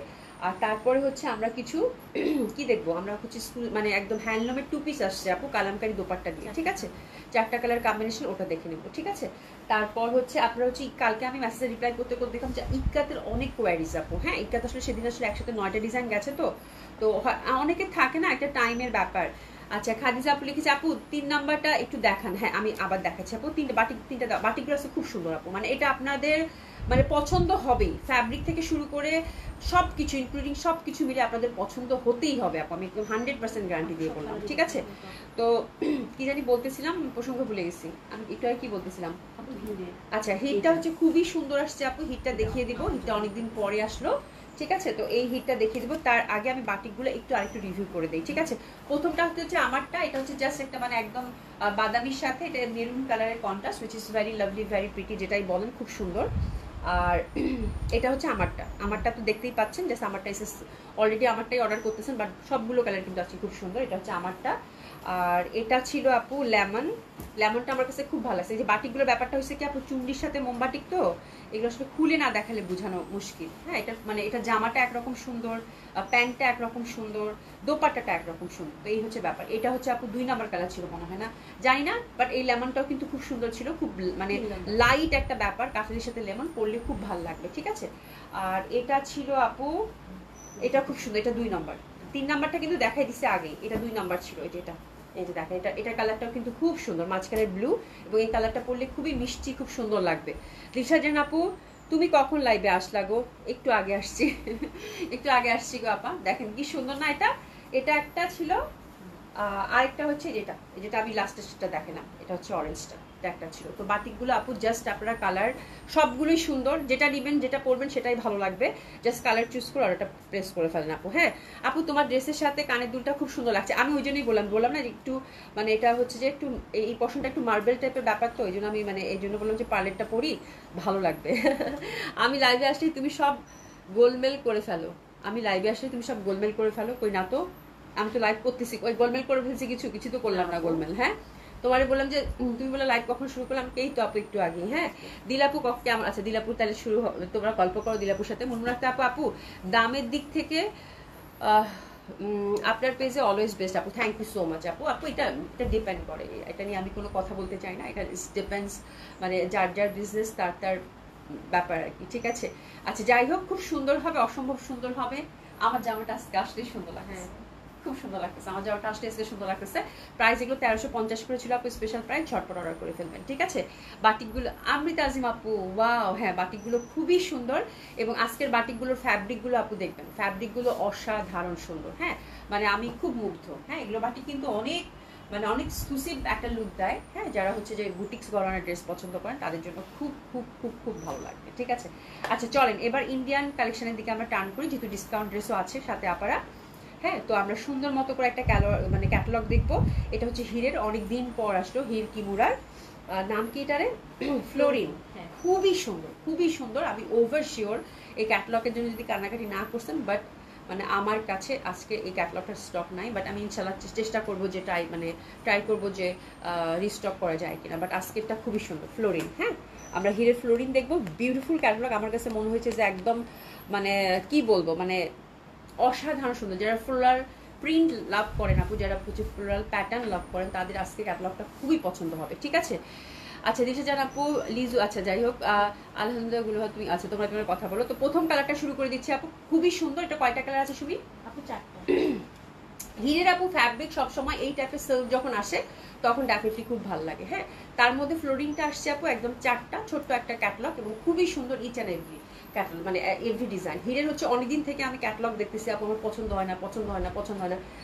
আর তারপরে হচ্ছে আমরা কিছু কি দেখবো, আমরা হচ্ছে স্কুল মানে একদম হ্যান্ডলুমের 2 পিস আসছে আপু, কালামকারী দোপাট্টা দিয়ে, ঠিক আছে? 4টা কালার কম্বিনেশন, ওটা দেখে নেবো, ঠিক আছে? তারপর হচ্ছে আপনারা হচ্ছে কালকে আমি মেসেজে রিপ্লাই করতে করতে দেখলাম যে ইক্কাতের অনেক কোয়ারিজ আপু, হ্যাঁ ইক্কাত আসলে সেদিন আসলে একসাথে 9টা ডিজাইন গেছে, তো তো অনেকে থাকে না একটা টাইমের ব্যাপার। আচ্ছা খাদিজা আপু লিখেছে আপু 3 নাম্বারটা একটু দেখান। হ্যাঁ আমি আবার দেখাচ্ছি আপু, তিনটা বাটিকগুলো আছে খুব সুন্দর আপু, মানে এটা আপনাদের মানে পছন্দ হবেই, ফ্যাব্রিক থেকে শুরু করে সবকিছু ইনক্লুডিং সবকিছু মিলে আপনাদের পছন্দ হতেই হবে আপু, আমি একদম 100% গ্যারান্টি দিয়ে বললাম, ঠিক আছে? তো কি জানি বলতেছিলাম, প্রসঙ্গ ভুলে গেছি, আমি একটু আর কি বলতেছিলাম। আচ্ছা হিটটা হচ্ছে খুবই সুন্দর আসছে আপু, হিটটা দেখিয়ে দিব, হিটটা অনেকদিন পরে আসলো, ঠিক আছে? তো এই হিটটা দেখিয়ে দিব, তার আগে আমি বাটিকগুলো একটু আরেকটু রিভিউ করে দিই, ঠিক আছে? প্রথমটা হচ্ছে আমারটা, এটা হচ্ছে জাস্ট একটা মানে একদম বাদামির সাথে এটা মেরুন কালারের contrast, which is very lovely, very pretty, যেটাই বলেন খুব সুন্দর। আর এটা হচ্ছে আমারটা তো দেখতেই পাচ্ছেন, জাস্ট আমারটা এসে অলরেডি আমারটাই অর্ডার করতেছেন, বাট সবগুলো কালার কিন্তু আছে খুব সুন্দর। এটা হচ্ছে আমারটা। আর এটা ছিল আপু লেমনটা আমার কাছে খুব ভালো লাগছে। এই যে বাটিকগুলোর ব্যাপারটা হচ্ছে কি আপু, চুন্ডির সাথে মোমবাটিক, তো এগুলো আসলে খুলে না দেখালে বোঝানো মুশকিল, হ্যাঁ? এটা মানে এটা জামাটা একরকম সুন্দর, প্যান্টটা একরকম সুন্দর, দোপাট্টাটা একরকম সুন্দর, তো এই হচ্ছে ব্যাপার। এটা হচ্ছে আপু 2 নাম্বার কালার ছিল মনে হয়, না জানি না, বাট এই লেমনটাও কিন্তু খুব সুন্দর ছিল, খুব মানে লাইট একটা ব্যাপার, কাঁঠালির সাথে লেমন পরলে খুব ভালো লাগবে, ঠিক আছে? আর এটা ছিল আপু, এটা খুব সুন্দর, এটা 2 নাম্বার। 3 নাম্বারটা কিন্তু দেখাই দিছে আগে, এটা 2 নাম্বার ছিল, এটা এই যে দেখেন, এটার কালারটাও কিন্তু খুব সুন্দর, মাঝখানের ব্লু, এবং এই কালারটা পরলে খুবই মিষ্টি, খুব সুন্দর লাগবে। রিশা জান আপু তুমি কখন লাইভে আসলা গো? একটু আগে আসছি একটু আগে আসছি গো আপা। দেখেন কি সুন্দর না এটা? এটা একটা ছিল, আরেকটা হচ্ছে যেটা যেটা আমি লাস্টেরটা দেখালাম, এটা হচ্ছে অরেঞ্জটা, এটা একটা ছিল। তো বাটিকগুলো আপু জাস্ট আপনারা কালার সবগুলোই সুন্দর, যেটা নেবেন যেটা পরবেন সেটাই ভালো লাগবে, জাস্ট কালার চুজ করে আর এটা প্রেস করে ফেলেন আপু। হ্যাঁ আপু তোমার ড্রেসের সাথে কানের দুলটা খুব সুন্দর লাগছে। আমি ওই জন্যই বললাম না একটু মানে এটা হচ্ছে যে একটু এই পশনটা একটু মার্বেল টাইপের ব্যাপার, তো ওই জন্য আমি মানে এই জন্য বললাম যে পার্লেটটা পরি ভালো লাগবে আমি লাইভে আসলে তুমি সব গোলমেল করে ফেলো, আমি লাইভে আসলে তুমি সব গোলমেল করে ফেলো। কই না তো, আমি তো লাইভ করতেছি, ওই গোলমেল করে ফেলছি, কিছু তো করলাম না গোলমেল। হ্যাঁ তোমারে বললাম যে তুমি বলে লাইভ কখন শুরু করলাম, এই তো আপু একটু আগে। হ্যাঁ দিলাপু কেমন আচ্ছা দিলাপুর তাহলে শুরু তোমরা গল্প করো দিলাপুর সাথে। মনে রাখতে আপু দামের দিক থেকে আপনার পেজে অলওয়েজ বেস্ট আপু। থ্যাংক ইউ সো মাচ আপু। এটা ডিপেন্ড করে, এটা নিয়ে আমি কোনো কথা বলতে চাই না, এটা ডিপেন্ডস মানে যার বিজনেস তার ব্যাপার আর কি, ঠিক আছে। আচ্ছা যাই হোক, খুব সুন্দর হবে, অসম্ভব সুন্দর হবে। আমার জামাটা আজকে আসলেই সুন্দর লাগছে, খুব সুন্দর লাগতেছে আমার জামাটা আসলে আজকে সুন্দর লাগতেছে। প্রাইস এগুলো 1350 করে ছিল আপু, স্পেশাল প্রাইস, ঝটপট অর্ডার করে ফেলবেন, ঠিক আছে। বাটিকগুলো আমৃতা আজিম আপু, ওয়াও, হ্যাঁ বাটিকগুলো খুবই সুন্দর। এবং আজকের বাটিকগুলোর ফ্যাব্রিকগুলো আপু দেখবেন, ফ্যাব্রিকগুলো অসাধারণ সুন্দর। হ্যাঁ মানে আমি খুব মুগ্ধ। হ্যাঁ এগুলো বাটিক কিন্তু অনেক মানে অনেক এক্সক্লুসিভ একটা লুক দেয়। হ্যাঁ যারা হচ্ছে যে বুটিক্স গড়ানোর ড্রেস পছন্দ করেন তাদের জন্য খুব খুব খুব খুব ভালো লাগবে, ঠিক আছে। আচ্ছা চলেন এবার ইন্ডিয়ান কালেকশনের দিকে আমরা টার্ন করি, যেহেতু ডিসকাউন্ট ড্রেসও আছে সাথে আপারা। হ্যাঁ তো আমরা সুন্দর মতো করে একটা মানে ক্যাটালগ দেখবো। এটা হচ্ছে হিরের, অনেকদিন পর আসলো হির কিমুরার, নাম কি এটারে ফ্লোরিন। খুবই সুন্দর, খুবই সুন্দর। আমি ওভার শিওর এই ক্যাটালগের জন্য যদি কান্নাকাটি না করছেন, বাট মানে আমার কাছে আজকে এই ক্যাটালগটার স্টক নাই, বাট আমি ইনশাল্লাহ চেষ্টা করবো যে ট্রাই করবো যে রিস্টক করা যায় কিনা। বাট আজকেরটা খুবই সুন্দর ফ্লোরিন। হ্যাঁ আমরা হিরের ফ্লোরিন দেখবো, বিউটিফুল ক্যাটালগ। আমার কাছে মনে হয়েছে যে একদম মানে কি বলবো মানে অসাধারণ সুন্দর। যারা ফ্লোরাল প্রিন্ট লাভ করেন আপু, যারা প্রচুর ফ্লোরাল প্যাটার্ন লাভ করেন তাদের আজকে ক্যাটালগটা খুবই পছন্দ হবে, ঠিক আছে। আচ্ছা দিশা জান আপু, লিজু, আচ্ছা যাই হোক আলহামদুলিল্লাহ তুমি আচ্ছা তোমরা তোমার কথা বলো। তো প্রথম কালারটা শুরু করে দিচ্ছি আপু, খুবই সুন্দর। এটা কয়টা কালার আছে সুমি আপু? 4টা। হিরের আপু ফ্যাব্রিক সবসময় এই টাইপের সিল্ক যখন আসে তখন ডেফিনেটলি খুব ভালো লাগে। হ্যাঁ তার মধ্যে ফ্লোরিংটা আসছে আপু একদম 4টা, ছোট্ট একটা ক্যাটালগ এবং খুবই সুন্দর ইচ অ্যান্ড এভরি ক্যাটালগ, মানে এভরি ডিজাইন। হিরের হচ্ছে অনেকদিন থেকে আমি ক্যাটালগ দেখতেছি আপু, আমার পছন্দ হয় না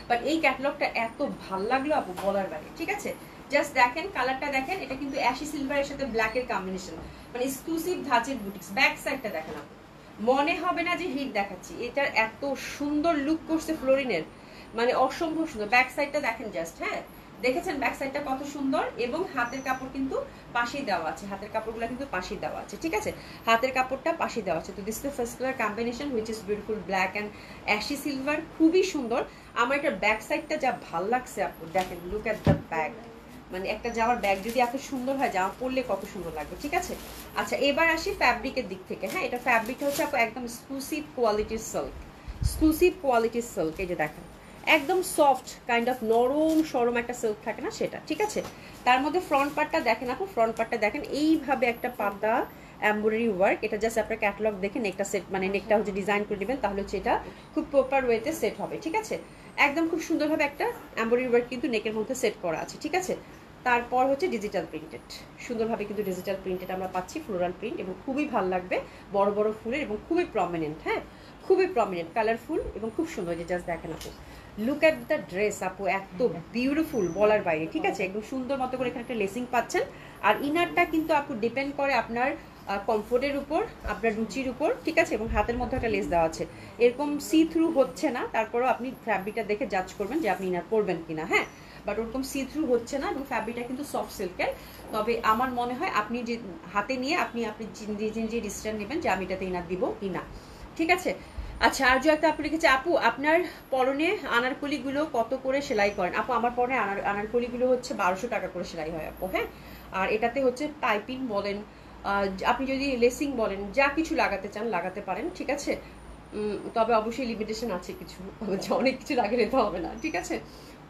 বাট এই ক্যাটালগটা এত ভাল লাগলো আপু বলার বাইরে, ঠিক আছে। জাস্ট দেখেন কালারটা দেখেন, এটা কিন্তু অ্যাশি সিলভারের সাথে ব্ল্যাকের কম্বিনেশন, মানে এক্সক্লুসিভ ধাঁচের বুটিক্স। ব্যাক সাইডটা দেখেন আপু, মনে হবে না যে হিট দেখাচ্ছি, এটার এত সুন্দর লুক করছে ফ্লোরিনের, মানে অসম্ভব সুন্দর। ব্যাক সাইডটা দেখেন জাস্ট, হ্যাঁ দেখেছেন ব্যাক সাইডটা কত সুন্দর। এবং হাতের কাপড় কিন্তু পাশেই দেওয়া আছে, হাতের কাপড়গুলো কিন্তু পাশেই দেওয়া আছে, ঠিক আছে। হাতের কাপড়টা পাশেই দেওয়া আছে। তো this the first colour combination which is beautiful, black and ashy silver, খুবই সুন্দর। আমার এটার ব্যাক সাইডটা যা ভাল লাগছে আপু, দেখেন লুক অ্যাট দ্য ব্যাগ, মানে একটা জামার ব্যাগ যদি এত সুন্দর হয়, জামা পরলে কত সুন্দর লাগবে, ঠিক আছে। আচ্ছা এবার আসি ফ্যাব্রিকের দিক থেকে। হ্যাঁ এটা ফ্যাব্রিকটা হচ্ছে আপু একদম এক্সক্লুসিভ কোয়ালিটির সিল্ক, এক্সক্লুসিভ কোয়ালিটির সিল্ক। এই যে দেখেন একদম সফট কাইন্ড অফ নরম সরম একটা সিল্ক থাকে না সেটা, ঠিক আছে। তার মধ্যে ফ্রন্ট পার্টটা দেখেন আপু, ফ্রন্ট পার্টটা দেখেন এইভাবে একটা পাতা এমব্রয়ডারি ওয়ার্ক। এটা জাস্ট আপনার ক্যাটালগ দেখে নেকটা সেট মানে নেকটা হচ্ছে ডিজাইন করে নেবেন, তাহলে হচ্ছে এটা খুব প্রপার ওয়েতে সেট হবে, ঠিক আছে। একদম খুব সুন্দরভাবে একটা এমব্রয়ডারি ওয়ার্ক কিন্তু নেকের মধ্যে সেট করা আছে, ঠিক আছে। তারপর হচ্ছে ডিজিটাল প্রিন্টেড, সুন্দরভাবে কিন্তু ডিজিটাল প্রিন্টেড আমরা পাচ্ছি, ফ্লোরাল প্রিন্ট, এবং খুবই ভালো লাগবে, বড় বড় ফুলের এবং খুবই প্রমিনেন্ট। হ্যাঁ খুবই প্রমিনেন্ট, কালারফুল এবং খুব সুন্দর। যে জাস্ট দেখেন আপু, লুক অ্যাট দ্য ড্রেস আপু, এত বিউটিফুল বলার বাইরে, ঠিক আছে। একদম সুন্দর মতো করে এখানে একটা লেসিং পাচ্ছেন। আর ইনারটা কিন্তু আপু ডিপেন্ড করে আপনার কমফোর্টের উপর, আপনার রুচির উপর, ঠিক আছে। এবং হাতের মধ্যে একটা লেস দেওয়া আছে, এরকম সি থ্রু হচ্ছে না, তারপরেও আপনি ফ্যাব্রিকটা দেখে জাজ করবেন যে আপনি ইনার পরবেন কিনা। হ্যাঁ বাট ওরকম সি থ্রু হচ্ছে না, এবং ফ্যাব্রিকটা কিন্তু সফট সিল্কের। তবে আমার মনে হয় আপনি যে হাতে নিয়ে আপনি যে ডিসিশন নেবেন যে আমি এটাতে ইনার দিব কি না, ঠিক আছে। আচ্ছা আর যে একটা আপু লিখেছে, আপু আপনার পরনে আনারকলিগুলো কত করে সেলাই করেন? আপু আমার পরনে আনারকলিগুলো হচ্ছে 1200 টাকা করে সেলাই হয় আপু। হ্যাঁ আর এটাতে হচ্ছে পাইপিং বলেন, আপনি যদি লেসিং বলেন, যা কিছু লাগাতে চান লাগাতে পারেন, ঠিক আছে। তবে অবশ্যই লিমিটেশন আছে কিছু, অনেক কিছু লাগিয়ে নিতে হবে না, ঠিক আছে।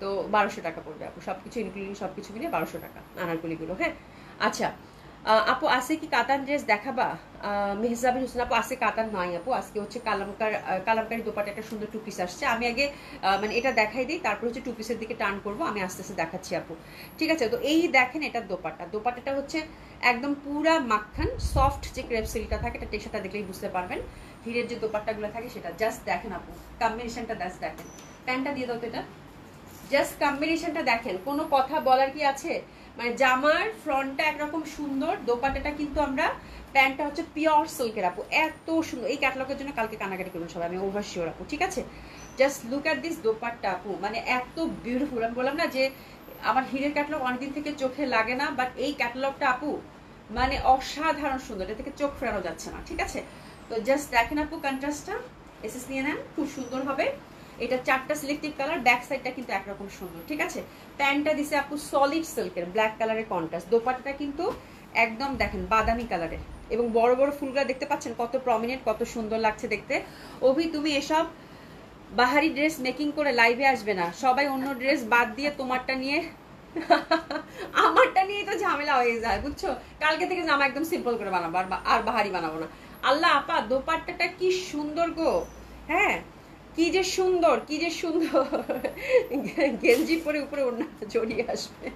তো 1200 টাকা পড়বে আপু, সবকিছু ইনক্লুডিং সবকিছু মিলে 1200 টাকা আনারকলিগুলো। হ্যাঁ আচ্ছা আপু আছে কি কাতান ড্রেস দেখাবা? মেহজাবিন হোসেন আপু আছে কাতান নাই আপু, আজকে হচ্ছে কালামকারি দোপাটা একটা সুন্দর টু পিস আসছে। আমি আগে মানে এটা দেখাই দিই, তারপর হচ্ছে টু পিসের দিকে টার্ন করবো, আমি আস্তে আস্তে দেখাচ্ছি আপু, ঠিক আছে? তো এই দেখেন এটার দোপাটাটা হচ্ছে একদম পুরা মাখন সফট যে ক্রেপ সিল্কটা থাকে, এটা টেক্সচারটা দেখলেই বুঝতে পারবেন। হিরের যে দোপাট্টাগুলো থাকে সেটা জাস্ট দেখেন আপু, কম্বিনেশনটা জাস্ট দেখেন। প্যান্টটা দিয়ে দাও তো, এটা জাস্ট কম্বিনেশনটা দেখেন, কোনো কথা বলার কি আছে? মানে জামার ফ্রন্টটা একরকম সুন্দর, দোপাট্টাটা কিন্তু আমরা প্যান্টটা হচ্ছে পিওর সিল্কের আপু, এত সুন্দর। এই ক্যাটালগের জন্য কালকে কানাকাটি করবেন সবাই, আমি ওভার শিওর আপু, ঠিক আছে? Just look at this dupatta আপু, মানে এত বিউটিফুল। আমি বললাম না যে আমার হিরের ক্যাটালগ অনেকদিন থেকে চোখে লাগে না, বাট এই ক্যাটালগটা আপু মানে অসাধারণ সুন্দর, এটা থেকে চোখ ফেরানো যাচ্ছে না, ঠিক আছে? তো জাস্ট দেখেন আপু কন্ট্রাস্টটা, এসএস নিয়ে নেন, খুব সুন্দর হবে। এটা 4টা সিলেক্টিভ কালার, ব্যাক সাইডটা কিন্তু একরকম সুন্দর, ঠিক আছে? প্যান্টটা দিছে আপু সলিড সিল্কের ব্ল্যাক কালারের কন্ট্রাস্ট, দোপাট্টাটা কিন্তু একদম দেখেন বাদামি কালারের, এবং বড় বড় ফুলগুলো দেখতে পাচ্ছেন কত প্রমিনেন্ট, কত সুন্দর লাগছে দেখতে। অভি তুমি এসব বাহারি ড্রেস মেকিং করে লাইভে আসবে না, সবাই অন্য ড্রেস বাদ দিয়ে তোমারটা নিয়ে আমারটা নিয়ে তো ঝামেলা হয়ে যায়, বুঝছো? কালকে থেকে জামা একদম সিম্পল করে বানাবো, আর বাহারি বানাবো না। আল্লাহ আপা দোপাট্টাটা কি সুন্দর গো, হ্যাঁ কি যে সুন্দর, কি যে সুন্দর। গেঞ্জি পরে উপরে ওড়না জড়িয়ে আসবে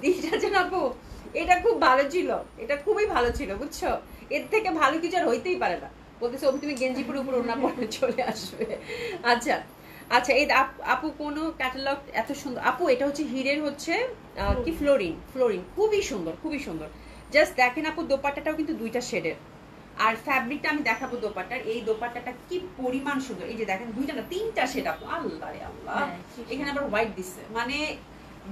দিশা আপু, এটা খুব ভালো ছিল, এটা খুবই ভালো ছিল, বুঝছো? এর থেকে ভালো কিছু আর হইতেই পারে না। বলতেছে তুমি গেঞ্জি পরে উপরে ওড়না পরে চলে আসবে। আচ্ছা আচ্ছা, এই আপু কোনো ক্যাটালগ এত সুন্দর আপু, এটা হচ্ছে হিরের হচ্ছে কি ফ্লোরিন, খুবই সুন্দর, খুবই সুন্দর। জাস্ট দেখেন আপু দোপাট্টাটাও কিন্তু 2টা শেডের, আর ফ্যাব্রিকটা আমি দেখাবো দোপাট্টার, এই দোপাট্টাটা কি পরিমাণ সুন্দর। এই যে দেখেন 2টা না 3টা শেড আপু, আল্লাহ রে আল্লাহ, এখানে আবার হোয়াইট দিচ্ছে, মানে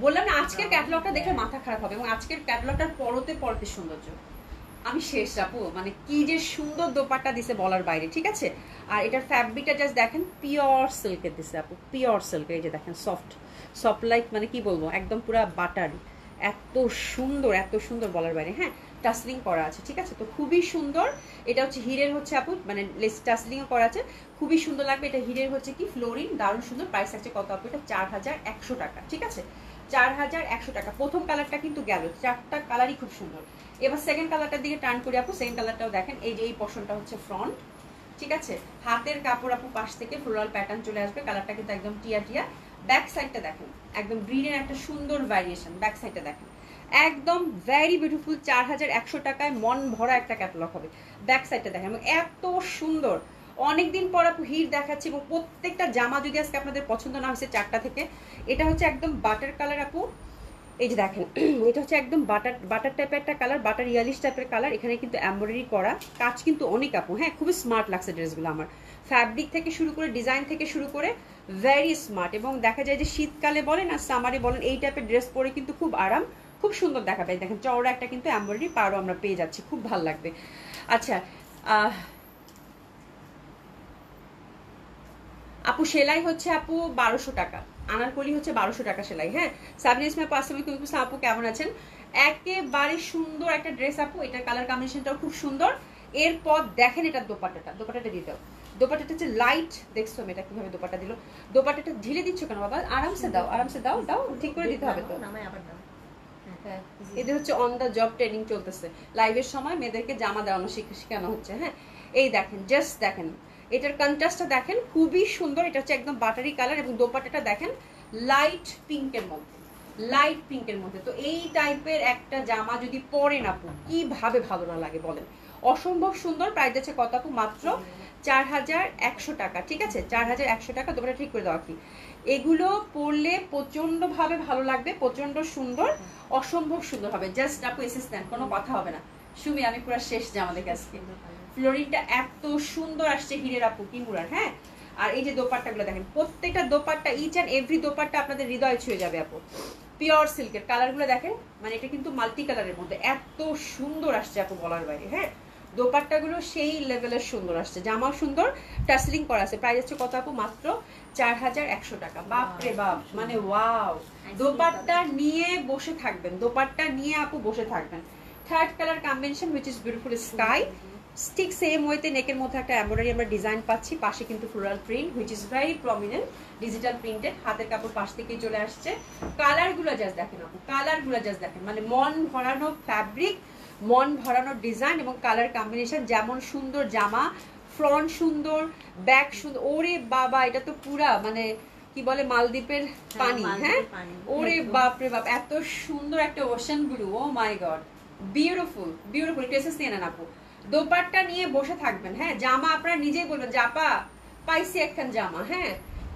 বললাম না আজকের ক্যাটালগটা দেখলে মাথা খারাপ হবে, এবং আজকের ক্যাটালগটার পরতে সৌন্দর্য আমি শেষ আপু, মানে কি যে সুন্দর দোপাট্টা দিছে বলার বাইরে, ঠিক আছে? আর এটার ফ্যাব্রিকটা জাস্ট দেখেন পিওর সিল্কের দিছে আপু, পিওর সিল্কের, এই যে দেখেন সফট লাইক, মানে কি বলবো একদম পুরো বাটারি, এত সুন্দর বলার বাইরে। হ্যাঁ টাসলিং করা আছে, ঠিক আছে? তো খুবই সুন্দর। এটা হচ্ছে হিরের হচ্ছে আপু, মানে লেস টাসলিংও করা আছে, খুবই সুন্দর লাগবে। এটা হিরের হচ্ছে কি ফ্লোরিন, দারুণ সুন্দর। প্রাইস আছে কত আপু? এটা 4100 টাকা, ঠিক আছে? 4100 টাকা। প্রথম কালারটা কিন্তু গেল, 4টা কালারই খুব সুন্দর। এবার সেকেন্ড কালারটার দিকে টার্ন করি আপু, সেকেন্ড কালারটাও দেখেন। এই যে এই পোর্শনটা হচ্ছে ফ্রন্ট, ঠিক আছে? হাতের কাপড় আপু পাশ থেকে ফ্লোরাল প্যাটার্ন চলে আসবে, কালারটা কিন্তু একদম টিয়া। ব্যাক সাইডটা দেখেন, একদম গ্রিনের একটা সুন্দর ভ্যারিয়েশন, ব্যাক সাইডটা দেখেন একদম ভেরি বিউটিফুল। 4100 টাকায় মন ভরা একটা ক্যাটালগ হবে। ব্যাক সাইডটা দেখেন এত সুন্দর, অনেকদিন পর আপু হিট দেখাচ্ছি, এবং প্রত্যেকটা জামা যদি আজকে আপনাদের পছন্দ না হয়েছে 4টা থেকে, এটা হচ্ছে একদম বাটার কালার আপু, এই যে দেখেন এটা হচ্ছে একদম বাটার টাইপের একটা কালার, বাটার ইয়ালিশ টাইপের কালার। এখানে কিন্তু এমব্রয়ডারি করা কাজ কিন্তু অনেক আপু, হ্যাঁ খুবই স্মার্ট লাগছে ড্রেসগুলো আমার, ফ্যাব্রিক থেকে শুরু করে ডিজাইন থেকে শুরু করে ভেরি স্মার্ট। এবং দেখা যায় যে শীতকালে বলেন আর সামারে বলেন এই টাইপের ড্রেস পরে কিন্তু খুব আরাম, খুব সুন্দর দেখাবে। দেখেন চওড়া একটা কিন্তু এমব্রয়ডারি পাড়ও আমরা পেয়ে যাচ্ছি, খুব ভালো লাগবে। আচ্ছা আপু সেলাই হচ্ছে আপু 1200 টাকা, আনারকলি হচ্ছে 1200 টাকা সেলাই। হ্যাঁ সাবরিন ইসমাইল আসসালামু আপু কেমন আছেন? একেবারে সুন্দর একটা ড্রেস আপু, এটার কালার কম্বিনেশনটাও খুব সুন্দর। এরপর দেখেন এটার দোপাট্টাটা দিয়ে দাও। দোপাট্টাটা হচ্ছে লাইট, দেখছো আমি এটা কিভাবে দোপাট্টা দিল। দোপাট্টাটা ঢিলে দিচ্ছ কেন বাবা? আরামসে দাও ঠিক করে দিতে হবে তো। হ্যাঁ এদের হচ্ছে অন দা জব ট্রেনিং চলতেছে, লাইভের সময় মেয়েদেরকে জামা দেওয়ানো শেখানো হচ্ছে। হ্যাঁ এই দেখেন জাস্ট দেখেন এটার কন্ট্রাস্টটা দেখেন, খুবই সুন্দর। এটা হচ্ছে একদম বাটারি কালার, এবং দোপাট্টাটা দেখেন লাইট পিঙ্কের মধ্যে। তো এই টাইপের একটা জামা যদি পরেন আপু কিভাবে ভালো না লাগে বলেন, অসম্ভব সুন্দর। প্রাইস আছে কত আপু? মাত্র 4100 টাকা, ঠিক আছে? 4100 টাকা। দোপাট্টা ঠিক করে দেওয়া কি, এগুলো পরলে প্রচন্ড ভাবে ভালো লাগবে, প্রচন্ড সুন্দর, অসম্ভব সুন্দর হবে। জাস্ট আপু অ্যাসিস্ট্যান্ট, কোনো কথা হবে না। সুমি আমি পুরো শেষ যে আমাদের কাছে ফ্লোরিনটা এত সুন্দর আসছে হিরের আপু কিমুরার। হ্যাঁ আর এই যে দোপাট্টাগুলো দেখেন, প্রত্যেকটা dupatta each and every dupatta আপনাদের হৃদয় ছুঁয়ে যাবে আপু। পিওর সিল্কের কালারগুলো দেখেন, মানে এটা কিন্তু মাল্টি কালারের মধ্যে এত সুন্দর আসছে আপু বলার বাইরে। হ্যাঁ দোপাট্টাগুলো সেই লেভেলের সুন্দর আসছে, জামাও সুন্দর, টাসলিং করা আছে। প্রাইস হচ্ছে কত আপু? মাত্র 4100 টাকা। বাপ রে বাপ, মানে ওয়াও, দোপাট্টা নিয়ে বসে থাকবেন, দোপাট্টা নিয়ে আপু বসে থাকবেন। Third colour combination which is beautiful sky, ঠিক সেম ওয়েতে নেকের মধ্যে একটা এমব্রয়ডারি আমরা ডিজাইন পাচ্ছি, পাশে কিন্তু floral print which is very prominent, digital printed, হাতের কাপড় পাশ থেকেই চলে আসছে। কালারগুলো জাস্ট দেখেন আপু, কালারগুলো জাস্ট দেখেন, মানে মন ভরানো ফ্যাব্রিক, মন ভরানো ডিজাইন এবং কালার কম্বিনেশন। যেমন সুন্দর জামা, ফ্রন্ট সুন্দর, ব্যাক সুন্দর, ওরে বাবা এটা তো পুরা মানে কি বলে মালদ্বীপের পানি। হ্যাঁ ওরে বাপ রে বাপ, এত সুন্দর একটা ocean blue, O my god, beautiful beautiful. টেসেস নিয়ে নেন আপু, দোপাট্টা নিয়ে বসে থাকবেন। হ্যাঁ জামা আপনারা নিজেই বলবেন জাপা পাইছি একখান জামা। হ্যাঁ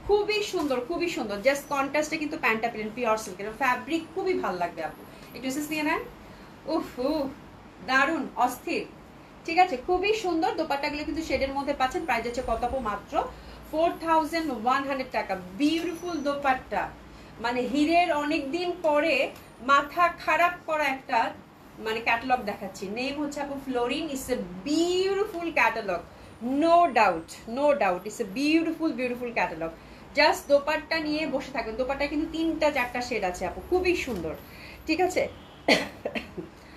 খুবই সুন্দর, খুবই সুন্দর, জাস্ট কন্ট্রাস্টে কিন্তু প্যান্টটা পেলেন পিওর সিল্কের, ফ্যাব্রিক খুবই ভালো লাগবে আপু। একটু টেসেস নিয়ে নেন, উফ দারুন অস্থির। ঠিক আছে খুবই সুন্দর, দোপাট্টাগুলো কিন্তু শেডের মধ্যে পাচ্ছেন। প্রাইস আছে কত আপু? মাত্র 4100 টাকা। বিউটিফুল দোপাট্টা, মানে হিরের অনেকদিন পরে মাথা খারাপ করা একটা মানে ক্যাটালগ দেখাচ্ছি। নেম হচ্ছে আপু Florin, it's a beautiful catalogue, no doubt no doubt, it's a beautiful beautiful catalogue. Just dupatta নিয়ে বসে থাকবেন। দোপাট্টায় কিন্তু 3-4টা শেড আছে আপু, খুবই সুন্দর। ঠিক আছে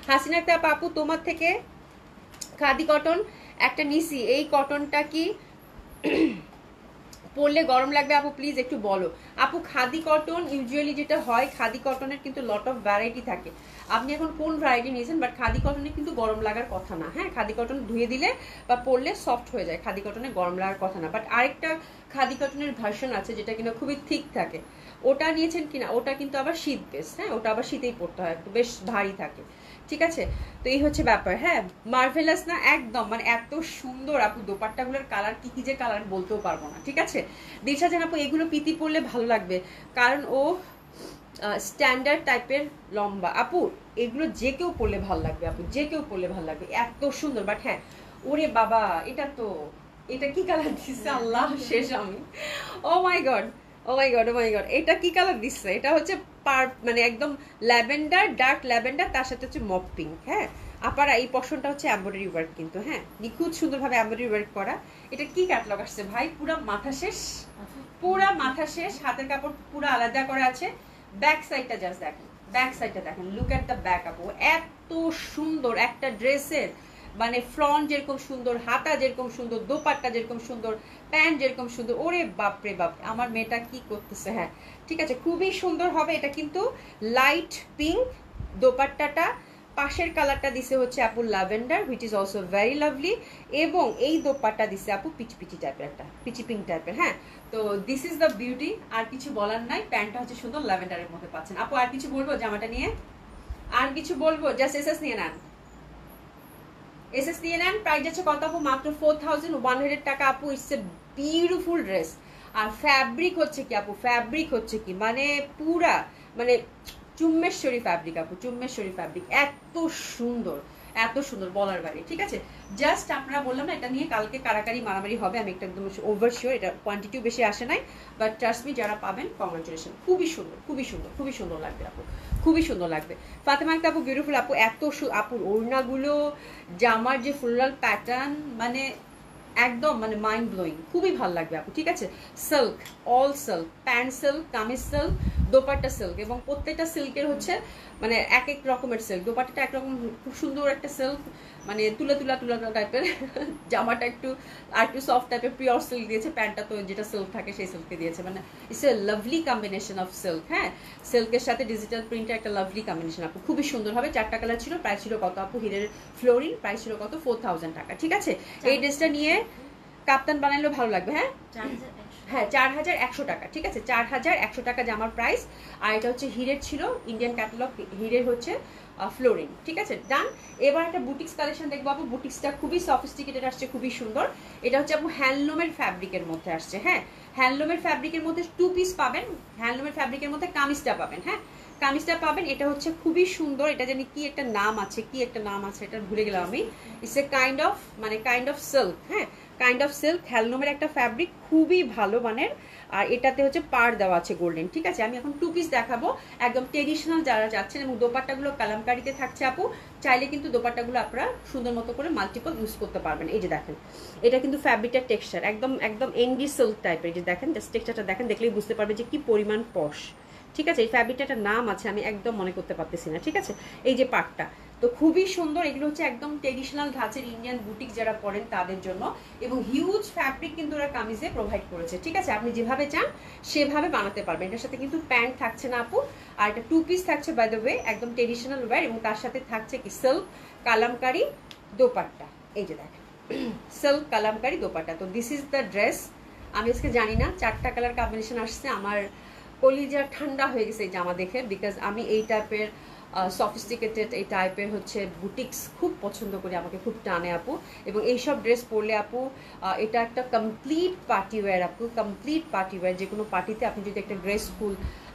হাসিনা একটা আপু তোমার থেকে খাদি কটন একটা নিছি, এই কটনটা কি পরলে গরম লাগবে আপু? প্লিজ একটু বলো আপু। খাদি কটন ইউজুয়ালি যেটা হয়, খাদি কটনের কিন্তু লট অফ ভ্যারাইটি থাকে। আপনি এখন কোন ভ্যারাইটি নিয়েছেন, বাট খাদি কটনে কিন্তু গরম লাগার কথা না। হ্যাঁ খাদি কটন ধুয়ে দিলে বা পরলে সফট হয়ে যায়, খাদি কটনে গরম লাগার কথা না। বাট আরেকটা খাদি কটনের ভার্সন আছে যেটা কিনা খুবই থিক থাকে, ওটা নিয়েছেন কিনা? ওটা কিন্তু আবার শীত বেশ, হ্যাঁ ওটা আবার শীতেই পরতে হয়, একটু বেশ ভারী থাকে। ঠিক আছে তো এই হচ্ছে ব্যাপার। হ্যাঁ মার্ভেলাস না একদম, মানে এত সুন্দর আপু। দোপাট্টাগুলোর কালার কি কি যে কালার বলতেও পারবো না। ঠিক আছে দিশা জান আপু এগুলো পিতি পরলে ভালো লাগবে, কারণ ও স্ট্যান্ডার্ড টাইপের লম্বা আপু, এগুলো যে কেউ পরলে ভালো লাগবে আপু, যে কেউ পরলে ভালো লাগবে, এত সুন্দর। বাট হ্যাঁ ওরে বাবা এটা তো, এটা কি কালার দিচ্ছে আল্লাহ শেষ আমি, ও my god O my god O my god, এটা কি কালার দিচ্ছে? এটা হচ্ছে মানে একদম ল্যাভেন্ডার, ডার্ক ল্যাভেন্ডার, তার সাথে হচ্ছে মপ পিঙ্ক। হ্যাঁ আপারা এই পশনটা হচ্ছে এমব্রয়ডারি ওয়ার্ক কিন্তু, হ্যাঁ নিখুঁত সুন্দরভাবে এমব্রয়ডারি ওয়ার্ক করা। এটা কি ক্যাটালগ আসছে ভাই? পুরা মাথা শেষ, পুরা মাথা শেষ, হাতের কাপড় পুরো আলাদা করা আছে। ব্যাক সাইডটা জাস্ট দেখেন, ব্যাক সাইডটা দেখেন, লুক এট দ্য ব্যাক আপু, এত সুন্দর একটা ড্রেসের, মানে ফ্রন্ট যেরকম সুন্দর, হাতা যেরকম সুন্দর, দোপাট্টা যেরকম সুন্দর, প্যান্ট যেরকম সুন্দর, ওরে বাপ রে বাপ আমার মেয়েটা কি করতেছে। হ্যাঁ ঠিক আছে খুবই সুন্দর হবে। এটা কিন্তু লাইট পিঙ্ক দোপাট্টাটা, পাশের কালারটা দিছে হচ্ছে আপু lavender which is also very lovely, এবং এই দোপাট্টা দিছে আপু পিচি পিচি টাইপের, একটা পিচি পিঙ্ক টাইপের। হ্যাঁ তো দিস ইজ দ্য বিউটি, আর কিছু বলার নাই। প্যান্টটা হচ্ছে সুন্দর ল্যাভেন্ডারের মধ্যে পাচ্ছেন আপু। আর কিছু বলবো জামাটা নিয়ে? আর কিছু বলবো? জাস্ট এসএস নিয়ে নেন, এসএস নিয়ে নেন। প্রাইস আছে কত আপু? মাত্র 4100 টাকা আপু। It's a beautiful dress. আর ফ্যাব্রিক হচ্ছে কি আপু, ফ্যাব্রিক হচ্ছে কি মানে পুরা মানে চুম্মেশ্বরী ফ্যাব্রিক আপু, চুম্মেশ্বরী ফ্যাব্রিক, এত সুন্দর এত সুন্দর বলার বাইরে। ঠিক আছে জাস্ট আপনারা বললাম না এটা নিয়ে কালকে কারাকারি মারামারি হবে, আমি একটা একদম ওভার শিওর। এটা কোয়ান্টিটিও বেশি আসে নাই, বাট ট্রাস্ট মি যারা পাবেন কংগ্রাচুলেশন। খুবই সুন্দর খুবই সুন্দর খুবই সুন্দর লাগবে আপু, খুবই সুন্দর লাগবে। ফাতেমা আক্তার আপু বিউটিফুল আপু, এত আপুর ওড়নাগুলো, জামার যে ফ্লোরাল প্যাটার্ন, মানে একদম মানে মাইন্ড ব্লোয়িং, খুবই ভালো লাগবে আপু। ঠিক আছে silk, all silk, pant silk, kameez silk, dupatta silk, এবং প্রত্যেকটা সিল্কের হচ্ছে মানে এক এক রকমের সিল্ক। দোপাট্টাটা একরকম খুব সুন্দর একটা সিল্ক, মানে তুলা তুলা তুলা টাইপের, জামাটা একটু আর একটু সফট টাইপের পিওর সিল্ক দিয়েছে, প্যান্টটা তো যেটা সিল্ক থাকে সেই সিল্কে দিয়েছে, মানে it's a lovely combination of silk. হ্যাঁ সিল্কের সাথে ডিজিটাল প্রিন্টের একটা লাভলি কম্বিনেশন আপু, খুবই সুন্দর হবে। 4টা কালার ছিল, প্রাইস ছিল কত আপু? হিরের ফ্লোরিন, প্রাইস ছিল কত? 4000 টাকা। ঠিক আছে এই ড্রেসটা নিয়ে কাপ্তান বানাইলেও ভালো লাগবে। হ্যাঁ হ্যাঁ 4100 টাকা। ঠিক আছে 4100 টাকা জামার প্রাইস। আর এটা হচ্ছে হিরের ছিল, ইন্ডিয়ান ক্যাটালগ হিরের হচ্ছে ফ্লোরিন। ঠিক আছে ডান। এবার একটা বুটিক্স কালেকশন দেখবো আপু। বুটিক্সটা খুবই সফিস্টিকেটেড আসছে, খুবই সুন্দর। এটা হচ্ছে আপু হ্যান্ডলুমের ফ্যাব্রিকের মধ্যে আসছে। হ্যাঁ হ্যান্ডলুমের ফ্যাব্রিকের মধ্যে 2 পিস পাবেন, হ্যান্ডলুমের ফ্যাব্রিকের মধ্যে কামিজটা পাবেন। হ্যাঁ কামিজটা পাবেন, এটা হচ্ছে খুবই সুন্দর। এটা জানি কি একটা নাম আছে, কি একটা নাম আছে, এটা ভুলে গেলাম আমি। ইটস এ কাইন্ড অফ মানে কাইন্ড অফ সিল্ক। হ্যাঁ কাইন্ড অফ সিল্ক, হ্যান্ডলুমের একটা ফ্যাব্রিক, খুবই ভালো মানের। আর এটাতে হচ্ছে পার দেওয়া আছে গোল্ডেন। ঠিক আছে আমি এখন 2 পিস দেখাবো, একদম ট্রেডিশনাল যারা যাচ্ছেন, এবং দোপাট্টাগুলো কালামকারিতে থাকছে আপু। চাইলে কিন্তু দোপাট্টাগুলো আপনারা সুন্দর মতো করে মাল্টিপল ইউজ করতে পারবেন। এই যে দেখেন এটা কিন্তু ফ্যাব্রিকটার টেক্সচার একদম একদম এনডি সিল্ক টাইপের। এই যে দেখেন জাস্ট টেক্সচারটা দেখেন, দেখলেই বুঝতে পারবে যে কি পরিমাণ পশ। ঠিক আছে এই ফ্যাব্রিকটা একটা নাম আছে, আমি একদম মনে করতে পারতেছি না। ঠিক আছে এই যে পাটটা তো খুবই সুন্দর। এগুলো হচ্ছে একদম ট্রেডিশনাল ধাঁচের ইন্ডিয়ান বুটিক যারা পরেন তাদের জন্য, এবং হিউজ ফ্যাব্রিক কিন্তু ওরা কামিজে প্রোভাইড করেছে। ঠিক আছে, আপনি যেভাবে চান সেভাবে বানাতে পারবেন। এটার সাথে কিন্তু প্যান্ট থাকছে না আপু, আর এটা 2 পিস থাকছে বাই দ্য ওয়ে, একদম ট্রেডিশনাল ওয়্যার, এবং তার সাথে থাকছে কি সিল্ক কালামকারি দোপাট্টা। এই যে দেখেন সিল্ক কালামকারি দোপাট্টা। তো দিস ইজ দ্য ড্রেস। আমি আজকে জানি না 4টা কালার কম্বিনেশন আসছে, আমার কলিজা ঠান্ডা হয়ে গেছে এই জামা দেখে, বিকজ আমি এই টাইপের সফিস্টিকেটেড এই টাইপের হচ্ছে বুটিক্স খুব পছন্দ করি, আমাকে খুব টানে আপু। এবং এইসব ড্রেস পরলে আপু এটা একটা কমপ্লিট পার্টি ওয়্যার আপু, কমপ্লিট পার্টি ওয়্যার। যে কোনো পার্টিতে আপনি যদি একটা গ্রেসফুল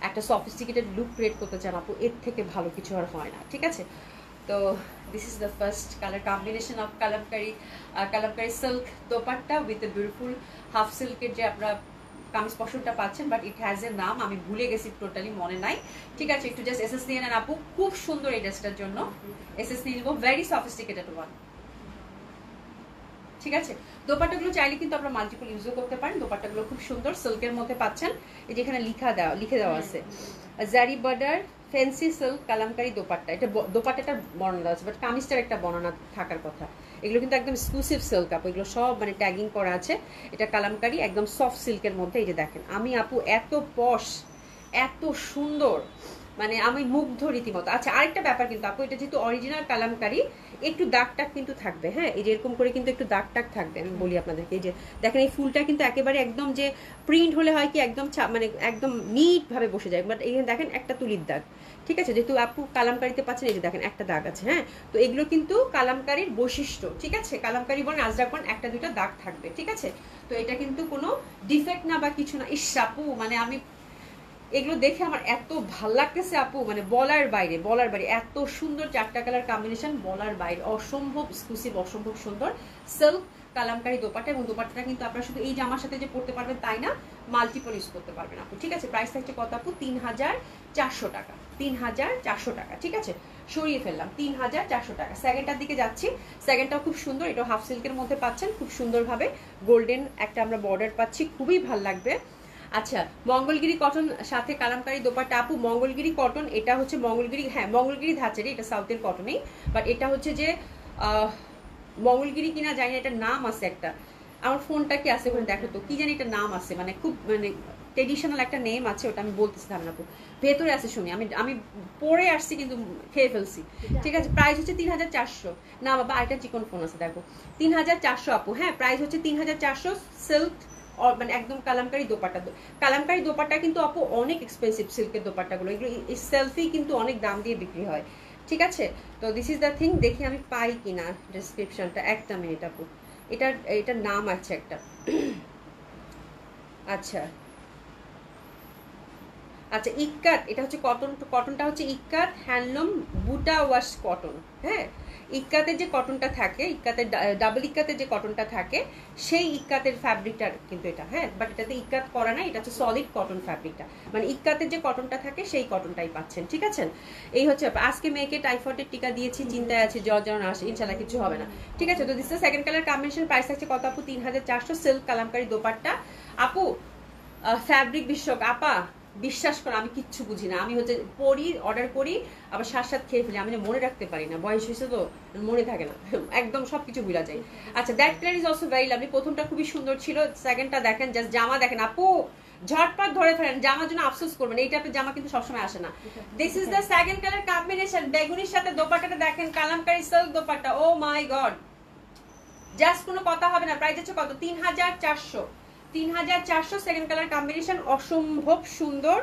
একটা সফিস্টিকেটেড লুক ক্রিয়েট করতে চান আপু, এর থেকে ভালো কিছু আর হয় না। ঠিক আছে, তো this is the first colour combination of kalamkari silk dupatta with a beautiful half সিল্কের যে আপনারা কামিজ পশনটা পাচ্ছেন, বাট ইট হ্যাজ এ নাম, আমি ভুলে গেছি, টোটালি মনে নাই। ঠিক আছে, একটু জাস্ট এসএস নিয়ে নেন আপু, খুব সুন্দর এই ড্রেসটার জন্য এসএস নিয়ে নিব, ভেরি সফিস্টিকেটেড ওয়ান। ঠিক আছে, দোপাট্টাগুলো চাইলে কিন্তু আপনারা মাল্টিপল ইউজও করতে পারেন। দোপাট্টাগুলো খুব সুন্দর সিল্কের মধ্যে পাচ্ছেন, এই যে এখানে লিখে দেওয়া আছে জারি border fancy silk kalamkari dupatta. এটা দোপাট্টাটার বর্ণনা আছে, বাট কামিজটার একটা বর্ণনা থাকার কথা। এগুলো কিন্তু একদম এক্সক্লুসিভ সিল্ক আপু, এগুলো সব মানে ট্যাগিং করা আছে। এটা কালামকারি একদম সফট সিল্কের মধ্যে। এই যে দেখেন, আমি আপু এত পশ, এত সুন্দর, মানে আমি মুগ্ধ রীতিমতো। আচ্ছা, আরেকটা ব্যাপার কিন্তু আপু, এটা যেহেতু অরিজিনাল কালামকারি, একটু দাগ টাগ কিন্তু থাকবে। হ্যাঁ, এই যে এরকম করে কিন্তু একটু দাগ টাগ থাকবে। আমি বলি আপনাদেরকে, এই যে দেখেন এই ফুলটা কিন্তু একেবারে একদম যে প্রিন্ট হলে হয় কি একদম মানে একদম নিট ভাবে বসে যায়, বাট এইখানে দেখেন একটা তুলির দাগ। ঠিক আছে, যেহেতু আপু কালামকারিতে পাচ্ছেন, এই যে দেখেন একটা দাগ আছে। হ্যাঁ, তো এগুলো কিন্তু কালামকারির বৈশিষ্ট্য। ঠিক আছে, কালামকারি বলেন আজরাক বলেন, একটা দুইটা দাগ থাকবে। ঠিক আছে, তো এটা কিন্তু কোনো ডিফেক্ট না বা কিছু না। ইস আপু, মানে আমি এগুলো দেখে আমার এত ভাল লাগতেছে আপু, মানে বলার বাইরে, বলার বাইরে। এত সুন্দর 4টা কালার কম্বিনেশন, বলার বাইরে, অসম্ভব এক্সক্লুসিভ, অসম্ভব সুন্দর সিল্ক কালামকারি দোপাট্টা। এবং দোপাট্টাটা কিন্তু আপনারা শুধু এই জামার সাথে যে পড়তে পারবেন তাই না, মাল্টিপল ইউজ করতে পারবেন আপু। ঠিক আছে, প্রাইস থাকছে কত আপু? 3400 টাকা, 3400 টাকা। ঠিক আছে, সরিয়ে ফেললাম 3400 টাকা। সেকেন্ডটার দিকে যাচ্ছি, সেকেন্ডটাও খুব সুন্দর, এটা হাফ সিল্কের মধ্যে পাচ্ছেন, খুব সুন্দরভাবে গোল্ডেন একটা আমরা বর্ডার পাচ্ছি, খুবই ভাল লাগবে। আচ্ছা, মঙ্গলগিরি কটন সাথে কালামকারি দোপাট্টা আপু। মঙ্গলগিরি কটন, এটা হচ্ছে মঙ্গলগিরি, হ্যাঁ মঙ্গলগিরি ধাঁচেরই, এটা সাউথের কটনই, বাট এটা হচ্ছে যে মঙ্গলগিরি কিনা জানি না, এটার নাম আছে একটা, আমার ফোনটা কি আছে ওখানে দেখো তো, কি জানি এটা নাম আছে, মানে খুব মানে ট্রেডিশনাল একটা নেম আছে, ওটা আমি বলতেছি না আপু, ভেতরে আছে শুনি, আমি পরে আসছি কিন্তু খেয়ে ফেলছি। ঠিক আছে, প্রাইস হচ্ছে 3400। না বাবা, আরেকটা চিকন ফোন আছে দেখো, 3400 আপু। হ্যাঁ, প্রাইস হচ্ছে 3400, সিল্ক মানে একদম কালামকারি দোপাট্টা। কালামকারি দোপাট্টা কিন্তু আপু অনেক এক্সপেন্সিভ, সিল্কের দোপাট্টাগুলো, এগুলো সেলফি কিন্তু অনেক দাম দিয়ে বিক্রি হয়। ঠিক আছে, তো দিস ইজ দ্য থিং, দেখি আমি পাই কিনা ডেসক্রিপশনটা, একটা মিনিট আপু, এটার নাম আছে একটা। আচ্ছা আচ্ছা, ইক্কাত, এটা হচ্ছে কটন, কটনটা হচ্ছে ইক্কাত হ্যান্ডলুম বুটা ওয়াশ কটন। হ্যাঁ, ইক্কাতের যে কটনটা থাকে, ইক্কাতের ডাবল ইক্কাতের যে কটনটা থাকে, সেই ইক্কাতের ফ্যাব্রিকটা কিন্তু এটা। হ্যাঁ, বাট এটাতে ইক্কাত করা না, এটা হচ্ছে সলিড কটন ফ্যাব্রিকটা, মানে ইক্কাতের যে কটনটা থাকে সেই কটনটাই পাচ্ছেন। ঠিক আছে, এই হচ্ছে আজকে মেয়েকে টাইফয়েডের টিকা দিয়েছি, চিন্তায় আছে জ্বর যেন আসে, ইনশাল্লাহ কিছু হবে না। ঠিক আছে, তো this is second colour combination, price থাকছে কত আপু? 3400, সিল্ক কালামকারি দোপাট্টা আপু। ফ্যাব্রিক বিশ্বক আপা, বিশ্বাস করো আমি কিচ্ছু বুঝি না, আমি হচ্ছে পড়ি, অর্ডার করি, আবার সাথে খেয়ে ফেলি, আমি মনে রাখতে পারি না, বয়স হয়েছে তো মনে থাকে না, একদম সবকিছু ভুলা যায়। আচ্ছা, that colour is also very lovely. প্রথমটা খুবই সুন্দর ছিল, সেকেন্ডটা দেখেন, জাস্ট জামা দেখেন আপু, ঝটপট ধরে ফেলেন, জামার জন্য আফসোস করবেন, এই টাইপের জামা কিন্তু সবসময় আসে না। This is the second colour combination, বেগুনির সাথে দোপাট্টাটা দেখেন, Kalamkari silk dupatta. Oh my God, just কোনো কথা হবে না। প্রাইস হচ্ছে কত? 3400, 3400, সেকেন্ড কালার কম্বিনেশন, অসম্ভব সুন্দর,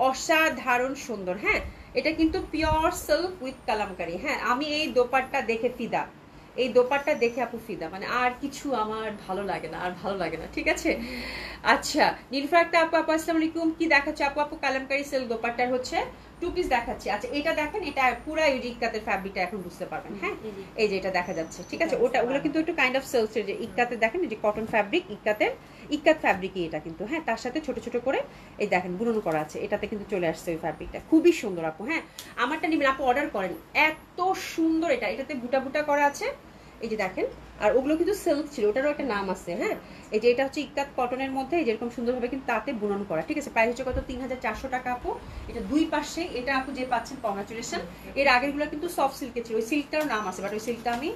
অসাধারণ সুন্দর। হ্যাঁ, এটা কিন্তু পিওর সিল্ক উইথ কালামকারি। হ্যাঁ, আমি এই দোপাট্টা দেখে ফিদা, এই দোপাট্টা দেখে আপু ফিদা, মানে আর কিছু আমার ভালো লাগে না, আর ভালো লাগে না। ঠিক আছে, আচ্ছা নীলফাক্তা আপু, আপু আসসালামু আলাইকুম, কি দেখাচ্ছে আপু? আপু কালামকারি সিল্ক দোপাট্টার হচ্ছে 2 পিস দেখাচ্ছি। আচ্ছা, এটা দেখেন, এটা পুরা ইক্কাতের ফ্যাব্রিকটা এখন বুঝতে পারবেন। হ্যাঁ, এই যে এটা দেখা যাচ্ছে। ঠিক আছে, ওগুলো কিন্তু একটু কাইন্ড অফ সিল্কের, যে ইক্কাতে দেখেন, যে কটন ফ্যাব্রিক, ইক্কাত ফ্যাব্রিকই এটা কিন্তু। হ্যাঁ, তার সাথে ছোট ছোট করে এই দেখেন বুনন করা আছে, এটাতে কিন্তু চলে আসছে ওই ফ্যাব্রিকটা, খুবই সুন্দর আপু। হ্যাঁ, আমারটা নেবেন আপু, অর্ডার করেন, এত সুন্দর এটা, এটাতে বুটা বুটা করা আছে, এই যে দেখেন, আর ওগুলো কিন্তু সিল্ক ছিল, ওটারও একটা নাম আছে। হ্যাঁ, এই যে এটা হচ্ছে ইক্কাত কটনের মধ্যে যেরকম সুন্দরভাবে কিন্তু তাতে বুনন করা, ঠিক আছে। প্রাইস হচ্ছে কত, 3400 টাকা আপু। এটা দুই পাশে, এটা আপু যে পাচ্ছেন কংগ্রাচুলেশন। এর আগেরগুলো কিন্তু সফট সিল্কের ছিল, ওই সিল্কটারও নাম আছে, বাট ওই সিল্কটা আমি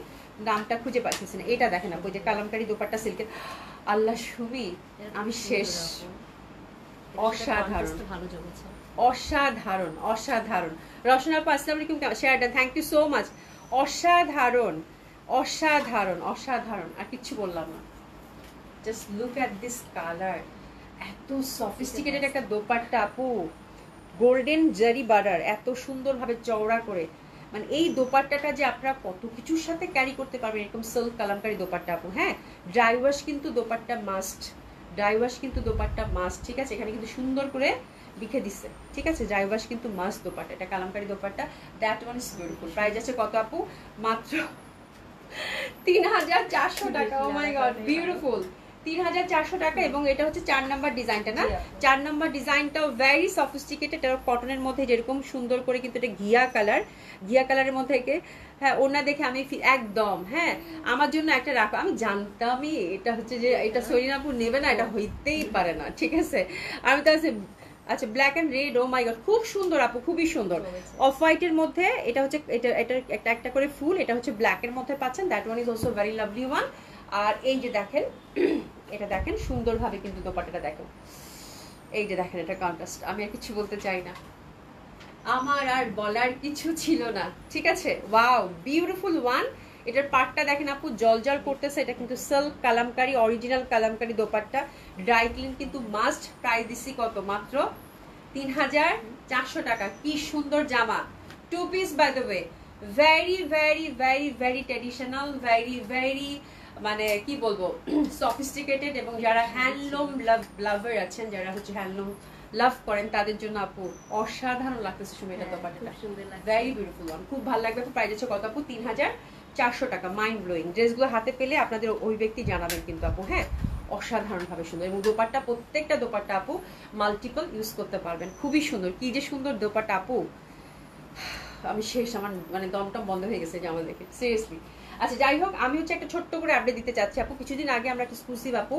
নামটা খুঁজে পাচ্ছি না। এটা দেখেন আপু, যে কালামকারী দোপাট্টা সিল্কের, আল্লাহ সুবি, আমি শেষ। অসাধারণ, অসাধারণ, অসাধারণ। রসনা আপু আসসালামু আলাইকুম, শেয়ারটা থ্যাংক ইউ সো মাচ। অসাধারণ, অসাধারণ, অসাধারণ, আর কিচ্ছু বললাম না। Just look at this colour, এত সফিস্টিকেটেড একটা দোপাট্টা আপু, গোল্ডেন জারি বার্ডার, এত সুন্দরভাবে চওড়া করে, মানে এই দোপাট্টাটা যে আপনারা কত কিছুর সাথে ক্যারি করতে পারবেন, এরকম সিল্ক কালামকারী দোপাট্টা আপু। হ্যাঁ, ড্রাই ওয়াশ কিন্তু দোপাট্টা মাস্ট, ড্রাই ওয়াশ কিন্তু দোপাট্টা মাস্ট, ঠিক আছে। এখানে কিন্তু সুন্দর করে লিখে দিচ্ছে, ঠিক আছে। ড্রাই ওয়াশ কিন্তু মাস্ট দোপাট্টা, এটা Kalamkari dupatta, that one is beautiful. Price আছে কত আপু, মাত্র 3400 টাকা। ও মাই গড, বিউটিফুল, 3400 টাকা। এবং এটা হচ্ছে 4 নাম্বার ডিজাইনটা না, 4 নাম্বার ডিজাইনটাও ভেরি সফিস্টিকেটেড, এটা কটনের মধ্যে যেরকম সুন্দর করে কিন্তু এটা ঘিয়া কালার, ঘিয়া কালারের মধ্যে থেকে। হ্যাঁ, ওনা দেখে আমি একদম, হ্যাঁ আমার জন্য একটা রাখো, আমি জানতামই এটা হচ্ছে যে এটা সরিনাপুর নেবে না, এটা হইতেই পারে না, ঠিক আছে। আমি তো আছে, আচ্ছা black and red, oh my God খুব সুন্দর আপু, খুবই সুন্দর। অফ হোয়াইটের মধ্যে এটা হচ্ছে, এটা একটা একটা করে ফুল, এটা হচ্ছে ব্ল্যাকের মধ্যে পাচ্ছেন, that one is also very lovely one. আর এই যে দেখেন, এটা দেখেন সুন্দরভাবে কিন্তু দোপাট্টাটা দেখেন, এই যে দেখেন, এটা কন্ট্রাস্ট, আমি আর কিছু বলতে চাই না, আমার আর বলার কিছু ছিল না, ঠিক আছে। Wow, beautiful one. এটার পাটটা দেখেন আপু, জল জল করতেছে, এটা কিন্তু silk Kalamkari, original Kalamkari dupatta, dry clean কিন্তু মাস্ট। প্রাইস দিচ্ছি কত, মাত্র 3400 টাকা। কি সুন্দর জামা, 2 piece by the way, very very very very traditional, very very মানে কি বলবো সফিস্টিকেটেড, এবং যারা হ্যান্ডলুম লাভার আছেন, যারা হচ্ছে হ্যান্ডলুম লাভ করেন, তাদের জন্য আপু অসাধারণ লাগতেছে সুমিতা দোপাট্টাটা, ভেরি বিউটিফুল ওয়ান, খুব ভালো লাগবে। প্রাইস হচ্ছে কত আপু, 3400 টাকা। মাইন্ড ব্লোয়িং, ড্রেসগুলো হাতে পেলে আপনাদের অভিব্যক্তি জানাবেন কিন্তু আপু। হ্যাঁ, অসাধারণ ভাবে সুন্দর, এবং দোপাট্টা প্রত্যেকটা দোপাট্টা আপু মাল্টিপল ইউজ করতে পারবেন, খুবই সুন্দর। কি যে সুন্দর দোপাট্টা আপু, আমি শেষ, আমার মানে দমটম বন্ধ হয়ে গেছে জামা দেখে, সিরিয়াসলি। আচ্ছা যাই হোক, আমি হচ্ছে একটা ছোট্ট করে আপডেট দিতে চাচ্ছি আপু। কিছুদিন আগে আমরা একটা এক্সক্লুসিভ আপু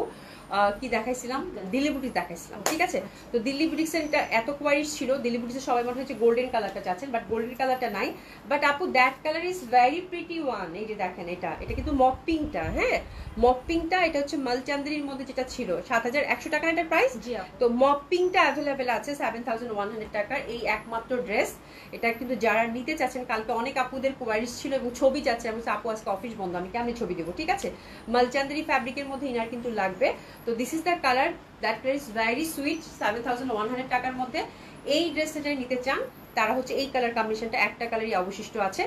কি দেখাইছিলাম, দিল্লি বুটিক্স দেখাইছিলাম, ঠিক আছে। তো দিল্লি বুটিক্সের এটা এত কোয়ারিজ ছিল, দিল্লি বুটিক্সের সবাই মনে হচ্ছে গোল্ডেন কালারটা চাচ্ছেন, বাট গোল্ডেন কালারটা নাই। বাট আপু that colour is very pretty one. এই যে দেখেন, এটা এটা কিন্তু মপ পিঙ্কটা, হ্যাঁ মপ পিঙ্কটা, এটা হচ্ছে মালচান্দ্রির মধ্যে যেটা ছিল 7100 টাকা এটা প্রাইস। তো মপ পিঙ্কটা অ্যাভেলেবেল আছে 7100 টাকার, এই একমাত্র ড্রেস। এটা কিন্তু যারা নিতে চাচ্ছেন, কালকে অনেক আপুদের কোয়ারিজ ছিল এবং ছবি চাচ্ছে, আমি আপু আজকে অফিস বন্ধ, আমি কেমনি ছবি দেবো, ঠিক আছে। মালচান্দ্রি ফ্যাব্রিকের মধ্যে ইনার কিন্তু লাগবে। তো this is the colour, that colour is very sweet, 7100 টাকার মধ্যে। এই ড্রেসটা যারা নিতে চান তারা হচ্ছে এই কালার কম্বিনেশনটা, একটা কালারই অবশিষ্ট আছে,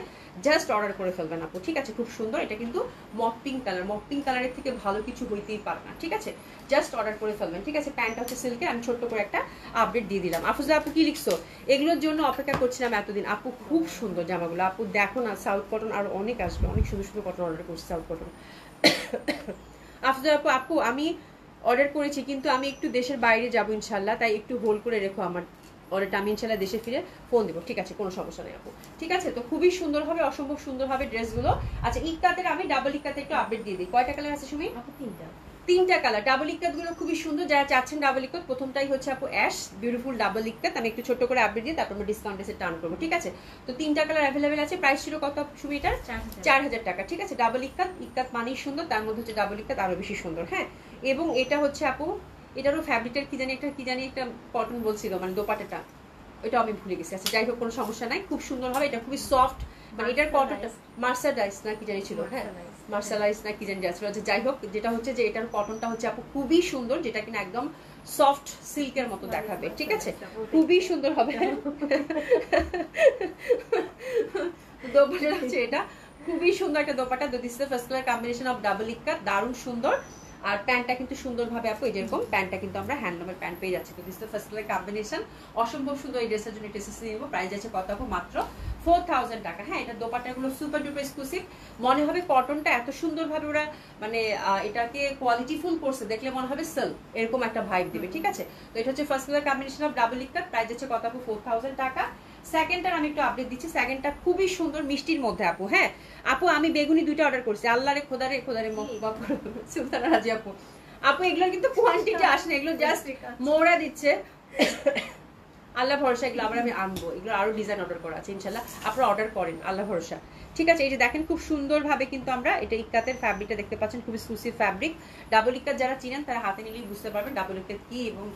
জাস্ট অর্ডার করে ফেলবেন আপু, ঠিক আছে। খুব সুন্দর, এটা কিন্তু মপ পিঙ্ক কালার, মপ পিঙ্ক কালারের থেকে ভালো কিছু হইতেই পারে না, ঠিক আছে। জাস্ট অর্ডার করে ফেলবেন, ঠিক আছে। প্যান্টটা হচ্ছে সিল্কে, আমি ছোট্ট করে একটা আপডেট দিয়ে দিলাম। আফুজা আপু কি লিখছো, এগুলোর জন্য অপেক্ষা করছিলাম এতদিন আপু, খুব সুন্দর জামাগুলো আপু, দেখো না সাউথ কটন আর অনেক আসবে, অনেক সুন্দর সুন্দর কটন অর্ডার করছি, সাউথ কটন। আফুজা আপু, আপু আমি অর্ডার করেছি, কিন্তু আমি একটু দেশের বাইরে যাবো ইনশাল্লাহ, তাই একটু হোল্ড করে রেখো আমার অর্ডারটা, আমি ইনশাল্লাহ দেশে ফিরে ফোন দেবো, ঠিক আছে, কোনো সমস্যা নেই আপু, ঠিক আছে। তো খুবই সুন্দর হবে, অসম্ভব সুন্দর হবে ড্রেসগুলো। আচ্ছা ইক্কাতের আমি ডাবল ইক্কাতে একটু আপডেট দিয়ে দিই, কয়টা কালার আছে সুমি, আপু তিনটা কালার। ডাবল ইক্কাত গুলো খুবই সুন্দর, যারা চাচ্ছেন ডাবল ইক্কাত, প্রথমটাই হচ্ছে আপু অ্যাশ, বিউটিফুল ডাবল ইক্কাত। আমি একটু ছোট করে আপডেট দিয়ে তারপর আমরা ডিসকাউন্ট এসে টার্ন করবো, ঠিক আছে। তো তিনটা কালার অ্যাভেলেবেল আছে। প্রাইস ছিল কত সুমি, এটার 4000 টাকা, ঠিক আছে। ডাবল ইক্কাত, ইক্কাত মানেই সুন্দর, তার মধ্যে হচ্ছে ডাবল ইক্কাত আরো বেশি সুন্দর। হ্যাঁ, এবং এটা হচ্ছে আপু, এটারও ফ্যাব্রিকটার কি জানি একটা কটন বলছিল, মানে দোপাটাটা, ওইটা আমি ভুলে গেছি। আচ্ছা যাই হোক, কোনো সমস্যা নাই, খুব সুন্দর হবে, এটা খুবই সফট, মানে এটার কটনটা মার্সারাইজ না কি জানি ছিল, হ্যাঁ মার্সারাইজ না কি জানি ছিল। যাই হোক, যেটা হচ্ছে যে এটার কটনটা হচ্ছে আপু খুবই সুন্দর, যেটা কিনা একদম সফট সিল্কের মতো দেখাবে, ঠিক আছে, খুবই সুন্দর হবে। দোপাটা হচ্ছে এটা খুবই সুন্দর একটা dupatta, this is the first colour combination of double ইক্কাত, দারুণ সুন্দর। আর প্যান্টটা কিন্তু সুন্দরভাবে আপু, যেরকম প্যান্টটা কিন্তু আমরা হ্যান্ডলুমের প্যান্ট পেয়ে যাচ্ছি। তো this the first colour combination, অসম্ভব সুন্দর। এই ড্রেসের জন্য টেসিস নিয়ে নেবো, প্রাইস আছে কত আপু, মাত্র 4000 টাকা। হ্যাঁ, এটা দোপাট্টাগুলো সুপার ডুপার এক্সক্লুসিভ, মনে হবে কটনটা এত সুন্দরভাবে ওরা মানে এটাকে কোয়ালিটি ফুল করছে, দেখলে মনে হবে সিল্ক, এরকম একটা ভাইব দিবে, ঠিক আছে। তো এটা হচ্ছে first colour combination of double ikat, price আছে কত আপু, 4000 টাকা। সেকেন্ডটার আমি একটু আপডেট দিচ্ছি। সেকেন্ডটা খুবই সুন্দর মিষ্টির মধ্যে আপু। হ্যাঁ আপু আমি বেগুনি 2টা অর্ডার করছি। আল্লাহরে খোদারে খোদারে সুলতানা রাজি আপু, আপু এগুলোর কিন্তু কোয়ান্টিটি আসে না, এগুলো জাস্ট মোড়া দিচ্ছে। আল্লাহ ভরসা, এগুলো আবার আমি আনবো, এগুলো আরো ডিজাইন অর্ডার করা আছে ইনশাল্লাহ, আপনারা অর্ডার করেন আল্লাহ ভরসা। ঠিক আছে, এই যে দেখেন খুব সুন্দরভাবে কিন্তু আমরা এটা ইক্কাতের ফ্যাব্রিকটা দেখতে পাচ্ছেন, খুবই সুসি ফ্যাব্রিক। ডাবল ইক্কাত যারা চিনেন তারা হাতে নিলেই বুঝতে পারবেন ডাবল ইক্কাত কি এবং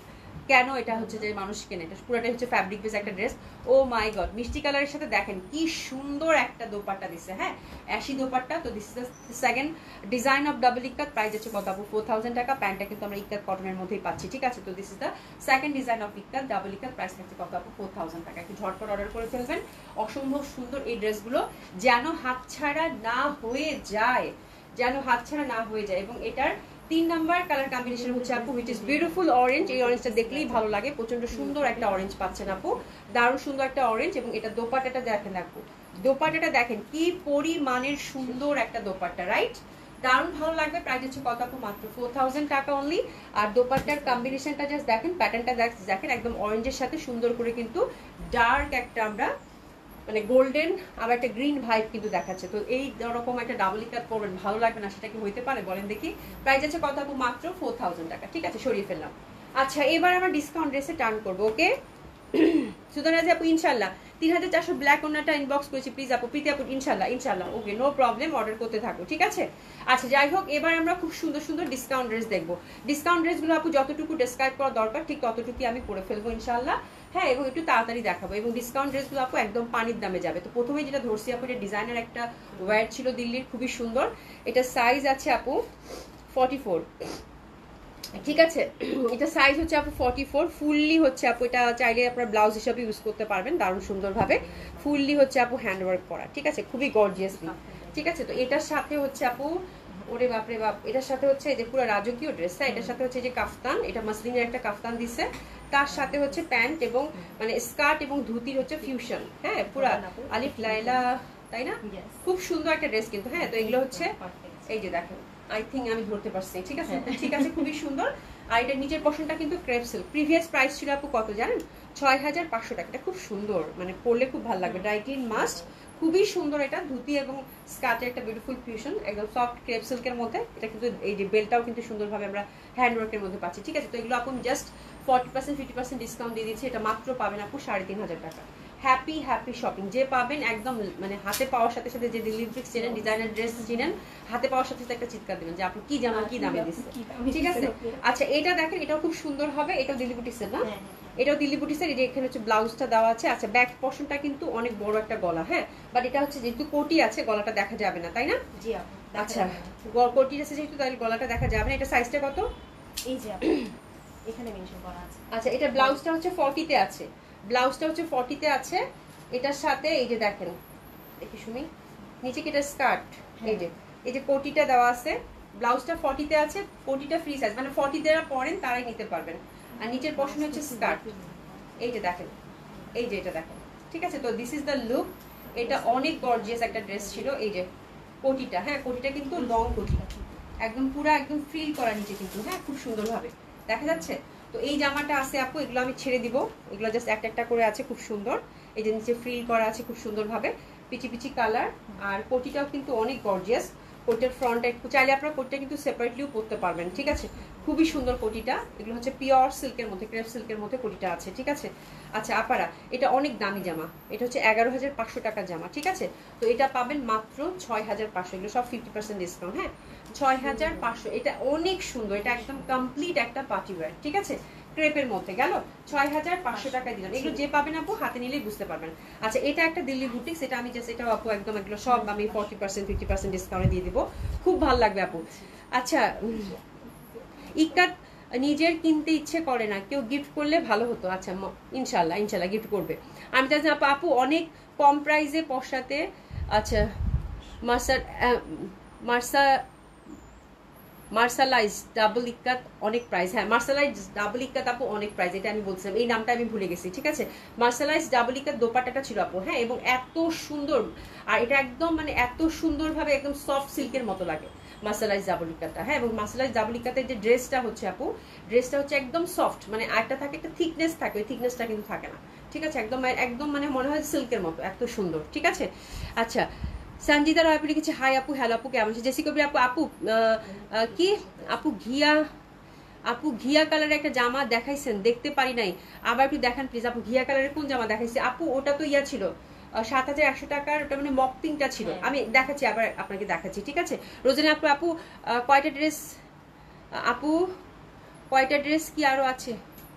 কেন এটা হচ্ছে যে মানুষ কেনে। এটা পুরোটাই হচ্ছে ফ্যাব্রিক বেস একটা ড্রেস। ও মাই গড, মিষ্টি কালারের সাথে দেখেন কি সুন্দর একটা দোপাট্টা দিচ্ছে। হ্যাঁ অ্যাশি দোপাট্টা। তো this is the second design of double ikat. Price হচ্ছে কত আপু? 4000 টাকা। প্যান্টটা কিন্তু আমরা ইক্কাত কটনের মধ্যেই পাচ্ছি। ঠিক আছে, তো this is the second design of ikat double ikat. Price থাকছে কত আপু? 4000 টাকা। একটু ঝটপট অর্ডার করে ফেলবেন। অসম্ভব সুন্দর এই ড্রেসগুলো, যেন হাতছাড়া না হয়ে যায়, যেন হাতছাড়া না হয়ে যায়। এবং এটার 3 নাম্বার কালার কম্বিনেশন হচ্ছে আপু হুইচ ইজ বিউটিফুল অরেঞ্জ। এই অরেঞ্জটা দেখলেই ভালো লাগে, প্রচন্ড সুন্দর একটা অরেঞ্জ পাচ্ছেন আপু, দারুণ সুন্দর একটা অরেঞ্জ। এবং এটা দোপাট্টাটা দেখেন আপু, দোপাট্টাটা দেখেন কি পরিমাণের সুন্দর একটা দোপাট্টা, রাইট? দারুণ ভালো লাগবে। প্রাইস হচ্ছে কত আপু? মাত্র 4000 টাকা অনলি। আর দোপাট্টার কম্বিনেশনটা জাস্ট দেখেন, প্যাটার্নটা দেখেন, একদম অরেঞ্জের সাথে সুন্দর করে কিন্তু ডার্ক একটা আমরা মানে গোল্ডেন আবার একটা গ্রিন ভাইব কিন্তু দেখাচ্ছে। তো এই রকম একটা ডাবল ইকাত পরবেন, ভালো লাগবে না সেটা কি হইতে পারে বলেন দেখি? প্রাইস আছে কত আপু? মাত্র 4000 টাকা। ঠিক আছে, সরিয়ে ফেললাম। আচ্ছা এবার আমরা ডিসকাউন্ট ড্রেসে টার্ন করবো। ওকে সুতরাং আপু ইনশাল্লাহ 3400 ব্ল্যাক ওনাটা ইনবক্স করেছি, প্লিজ আপু প্রীতি আপু ইনশাল্লাহ ইনশাল্লাহ। ওকে নো প্রবলেম, অর্ডার করতে থাকো। ঠিক আছে, আচ্ছা যাই হোক, এবার আমরা খুব সুন্দর সুন্দর ডিসকাউন্ট ড্রেস দেখবো। ডিসকাউন্ট ড্রেসগুলো আপু যতটুকু ডেসক্রাইব করা দরকার ঠিক ততটুকুই আমি করে ফেলবো ইনশাল্লাহ। হ্যাঁ এবং একটু তাড়াতাড়ি দেখাবো। এবং ডিসকাউন্ট ড্রেসগুলো আপু একদম পানির দামে যাবে। তো প্রথমে যেটা ধরছি আপু, এটা ডিজাইনার একটা ওয়্যার ছিল দিল্লির, খুবই সুন্দর। এটা সাইজ আছে আপু 44। ঠিক আছে, এটা সাইজ হচ্ছে আপু 44। ফুললি হচ্ছে আপু, এটা চাইলে আপনার ব্লাউজ হিসাবে ইউজ করতে পারবেন দারুণ সুন্দরভাবে। ফুললি হচ্ছে আপু হ্যান্ডওয়ার্ক করা। ঠিক আছে, খুবই গর্জিয়াসলি। ঠিক আছে, তো এটার সাথে হচ্ছে আপু, ওরে বাপরে বাপ, এটার সাথে হচ্ছে এই যে পুরো রাজকীয় ড্রেসটা, এটার সাথে হচ্ছে যে কাফতান, এটা মাসলিনের একটা কাফতান দিচ্ছে, তার সাথে হচ্ছে প্যান্ট এবং মানে স্কার্ট এবং ধুতির হচ্ছে ফিউশন। হ্যাঁ পুরা আলিফ লাইলা, তাই না? খুব সুন্দর একটা ড্রেস কিন্তু। হ্যাঁ তো এগুলো হচ্ছে এই যে দেখেন, আই থিঙ্ক আমি ধরতে পারছি। ঠিক আছে, ঠিক আছে, খুবই সুন্দর। আর এটার নিচের পশনটা কিন্তু ক্রেপ সিল্ক। প্রিভিয়াস প্রাইস ছিল আপু কত জানেন? 6500 টাকা। এটা খুব সুন্দর, মানে পরলে খুব ভালো লাগবে, ড্রাই ক্লিন মাস্ট। খুবই সুন্দর, এটা ধুতি এবং স্কার্টের একটা বিউটিফুল ফিউশন, একদম সফট ক্রেপ সিল্কের মধ্যে। এটা কিন্তু এই যে বেলটাও কিন্তু সুন্দরভাবে আমরা হ্যান্ডওয়ার্কের মধ্যে পাচ্ছি। ঠিক আছে, তো এগুলো আপু জাস্ট 40% 50% ডিসকাউন্ট দিয়ে দিচ্ছি। এটা মাত্র পাবেন আপু 3500 টাকা। Happy happy shopping. যে পাবেন একদম মানে হাতে পাওয়ার সাথে সাথে, যে দিল্লি বুটিক্স চেনেন, ডিজাইনার ড্রেস চিনেন, হাতে পাওয়ার সাথে সাথে একটা চিৎকার দিবেন যে আপনি কি জামা কি দামে দিচ্ছে। ঠিক আছে, আচ্ছা এটা দেখেন, এটাও খুব সুন্দর হবে। এটাও দিল্লি বুটিক্সের না? এটাও দিল্লি বুটিক্সের। এই যে এখানে হচ্ছে ব্লাউজটা দেওয়া আছে। আচ্ছা ব্যাক পোর্শনটা কিন্তু অনেক বড় একটা গলা। হ্যাঁ বাট এটা হচ্ছে যেহেতু কোটি আছে, গলাটা দেখা যাবে না, তাই না? জি আচ্ছা, কোটি আছে যেহেতু, তাহলে গলাটা দেখা যাবে না। এটা সাইজটা কত? এই যে এখানে মেনশন করা আছে। আচ্ছা এটা ব্লাউজটা হচ্ছে 40 তে আছে, ব্লাউজটা হচ্ছে 40 তে আছে। এটার সাথে এই যে দেখেন, দেখি শুনি, নিচে কি এটা স্কার্ট, এই যে কোটিটা দেওয়া আছে, ব্লাউজটা 40 তে আছে, কোটিটা ফ্রি সাইজ, মানে 40 যারা পরেন তারাই নিতে পারবেন। আর নিচের পশন হচ্ছে স্কার্ট, এই যে দেখেন, এই যে এটা দেখেন। ঠিক আছে, তো দিস ইজ দ্য লুক। এটা অনেক গর্জিয়াস একটা ড্রেস ছিল। এই যে কোটিটা, হ্যাঁ কোটিটা কিন্তু লং কোটি, একদম পুরো একদম ফ্রিল করা নিচে কিন্তু, হ্যাঁ খুব সুন্দরভাবে দেখা যাচ্ছে। তো এই জামাটা আছে আপু, এগুলো আমি ছেড়ে দিব, এগুলো জাস্ট একটা একটা করে আছে, খুব সুন্দর। এই যে নিচে ফ্রিল করা আছে খুব সুন্দরভাবে, পিচি পিচি কালার। আর কোটিটাও কিন্তু অনেক গর্জিয়াস। কোটের ফ্রন্টটা একটু চাইলে আপনারা কোটটা কিন্তু সেপারেটলিও পরতে পারবেন। ঠিক আছে, খুবই সুন্দর কোটিটা। এগুলো হচ্ছে পিওর সিল্কের মধ্যে, ক্রেপ সিল্কের মধ্যে কোটিটা আছে। ঠিক আছে, আচ্ছা আপারা, এটা অনেক দামি জামা, এটা হচ্ছে 11500 টাকার জামা। ঠিক আছে, তো এটা পাবেন মাত্র 6500। এগুলো সব 50% ডিসকাউন্ট। হ্যাঁ 6500, এটা অনেক সুন্দর, এটা একদম কমপ্লিট একটা পার্টি ওয়্যার। ঠিক আছে, ক্রেপের মধ্যে গেল 6500 টাকায় দিলাম। এগুলো যে পাবেন আপু হাতে নিলেই বুঝতে পারবেন। আচ্ছা এটা একটা দিল্লি বুটিক্স, এটা আমি জাস্ট এটা আপু একদম এগুলো সব আমি 40% 50% ডিসকাউন্টে দিয়ে দিব, খুব ভালো লাগবে আপু। আচ্ছা ইকাত নিজের কিনতে ইচ্ছে করে না, কেউ গিফট করলে ভালো হতো। আচ্ছা ইনশাল্লাহ ইনশাল্লাহ গিফট করবে। আমি চাচ্ছি আপু অনেক কম প্রাইসে পশাতে। আচ্ছা মার্শালাইজ ডাবল ইক্কাত অনেক প্রাইস। হ্যাঁ মার্শালাইজ ডাবল ইক্কাত আপু অনেক প্রাইস, এটা আমি বলছিলাম, এই নামটা আমি ভুলে গেছি। ঠিক আছে, মার্শালাইজ ডাবল ইক্কাত দোপাট্টাটা ছিল আপু। হ্যাঁ এবং এত সুন্দর, আর এটা একদম মানে এত সুন্দরভাবে একদম সফট সিল্কের মতো লাগে মার্শালাইজ ডাবল ইক্কাতটা। হ্যাঁ এবং মার্শালাইজ ডাবল ইক্কাতের যে ড্রেসটা হচ্ছে আপু, ড্রেসটা হচ্ছে একদম সফট, মানে একটা থাকে একটা থিকনেস থাকে, ওই থিকনেসটা কিন্তু থাকে না। ঠিক আছে, একদম একদম মানে মনে হয় সিল্কের মতো, এত সুন্দর। ঠিক আছে, আচ্ছা সঞ্জিতা রায় আপু লিখেছে হাই আপু, হ্যালো আপু, কেমন আছে? জেসি কবির আপু, আপু কি আপু ঘিয়া কালারের একটা জামা দেখাইছেন, দেখতে পারি নাই, আবার একটু দেখান প্লিজ আপু। ঘিয়া কালারের কোন জামা দেখাইছে আপু? ওটা তো ইয়া ছিল 7,100 টাকার, ওটা মানে মক পিঙ্কটা ছিল। আমি দেখাচ্ছি, আবার আপনাকে দেখাচ্ছি। ঠিক আছে রোজিনা আপু, আপু কয়টা ড্রেস আপু, কয়টা ড্রেস কি আরো আছে?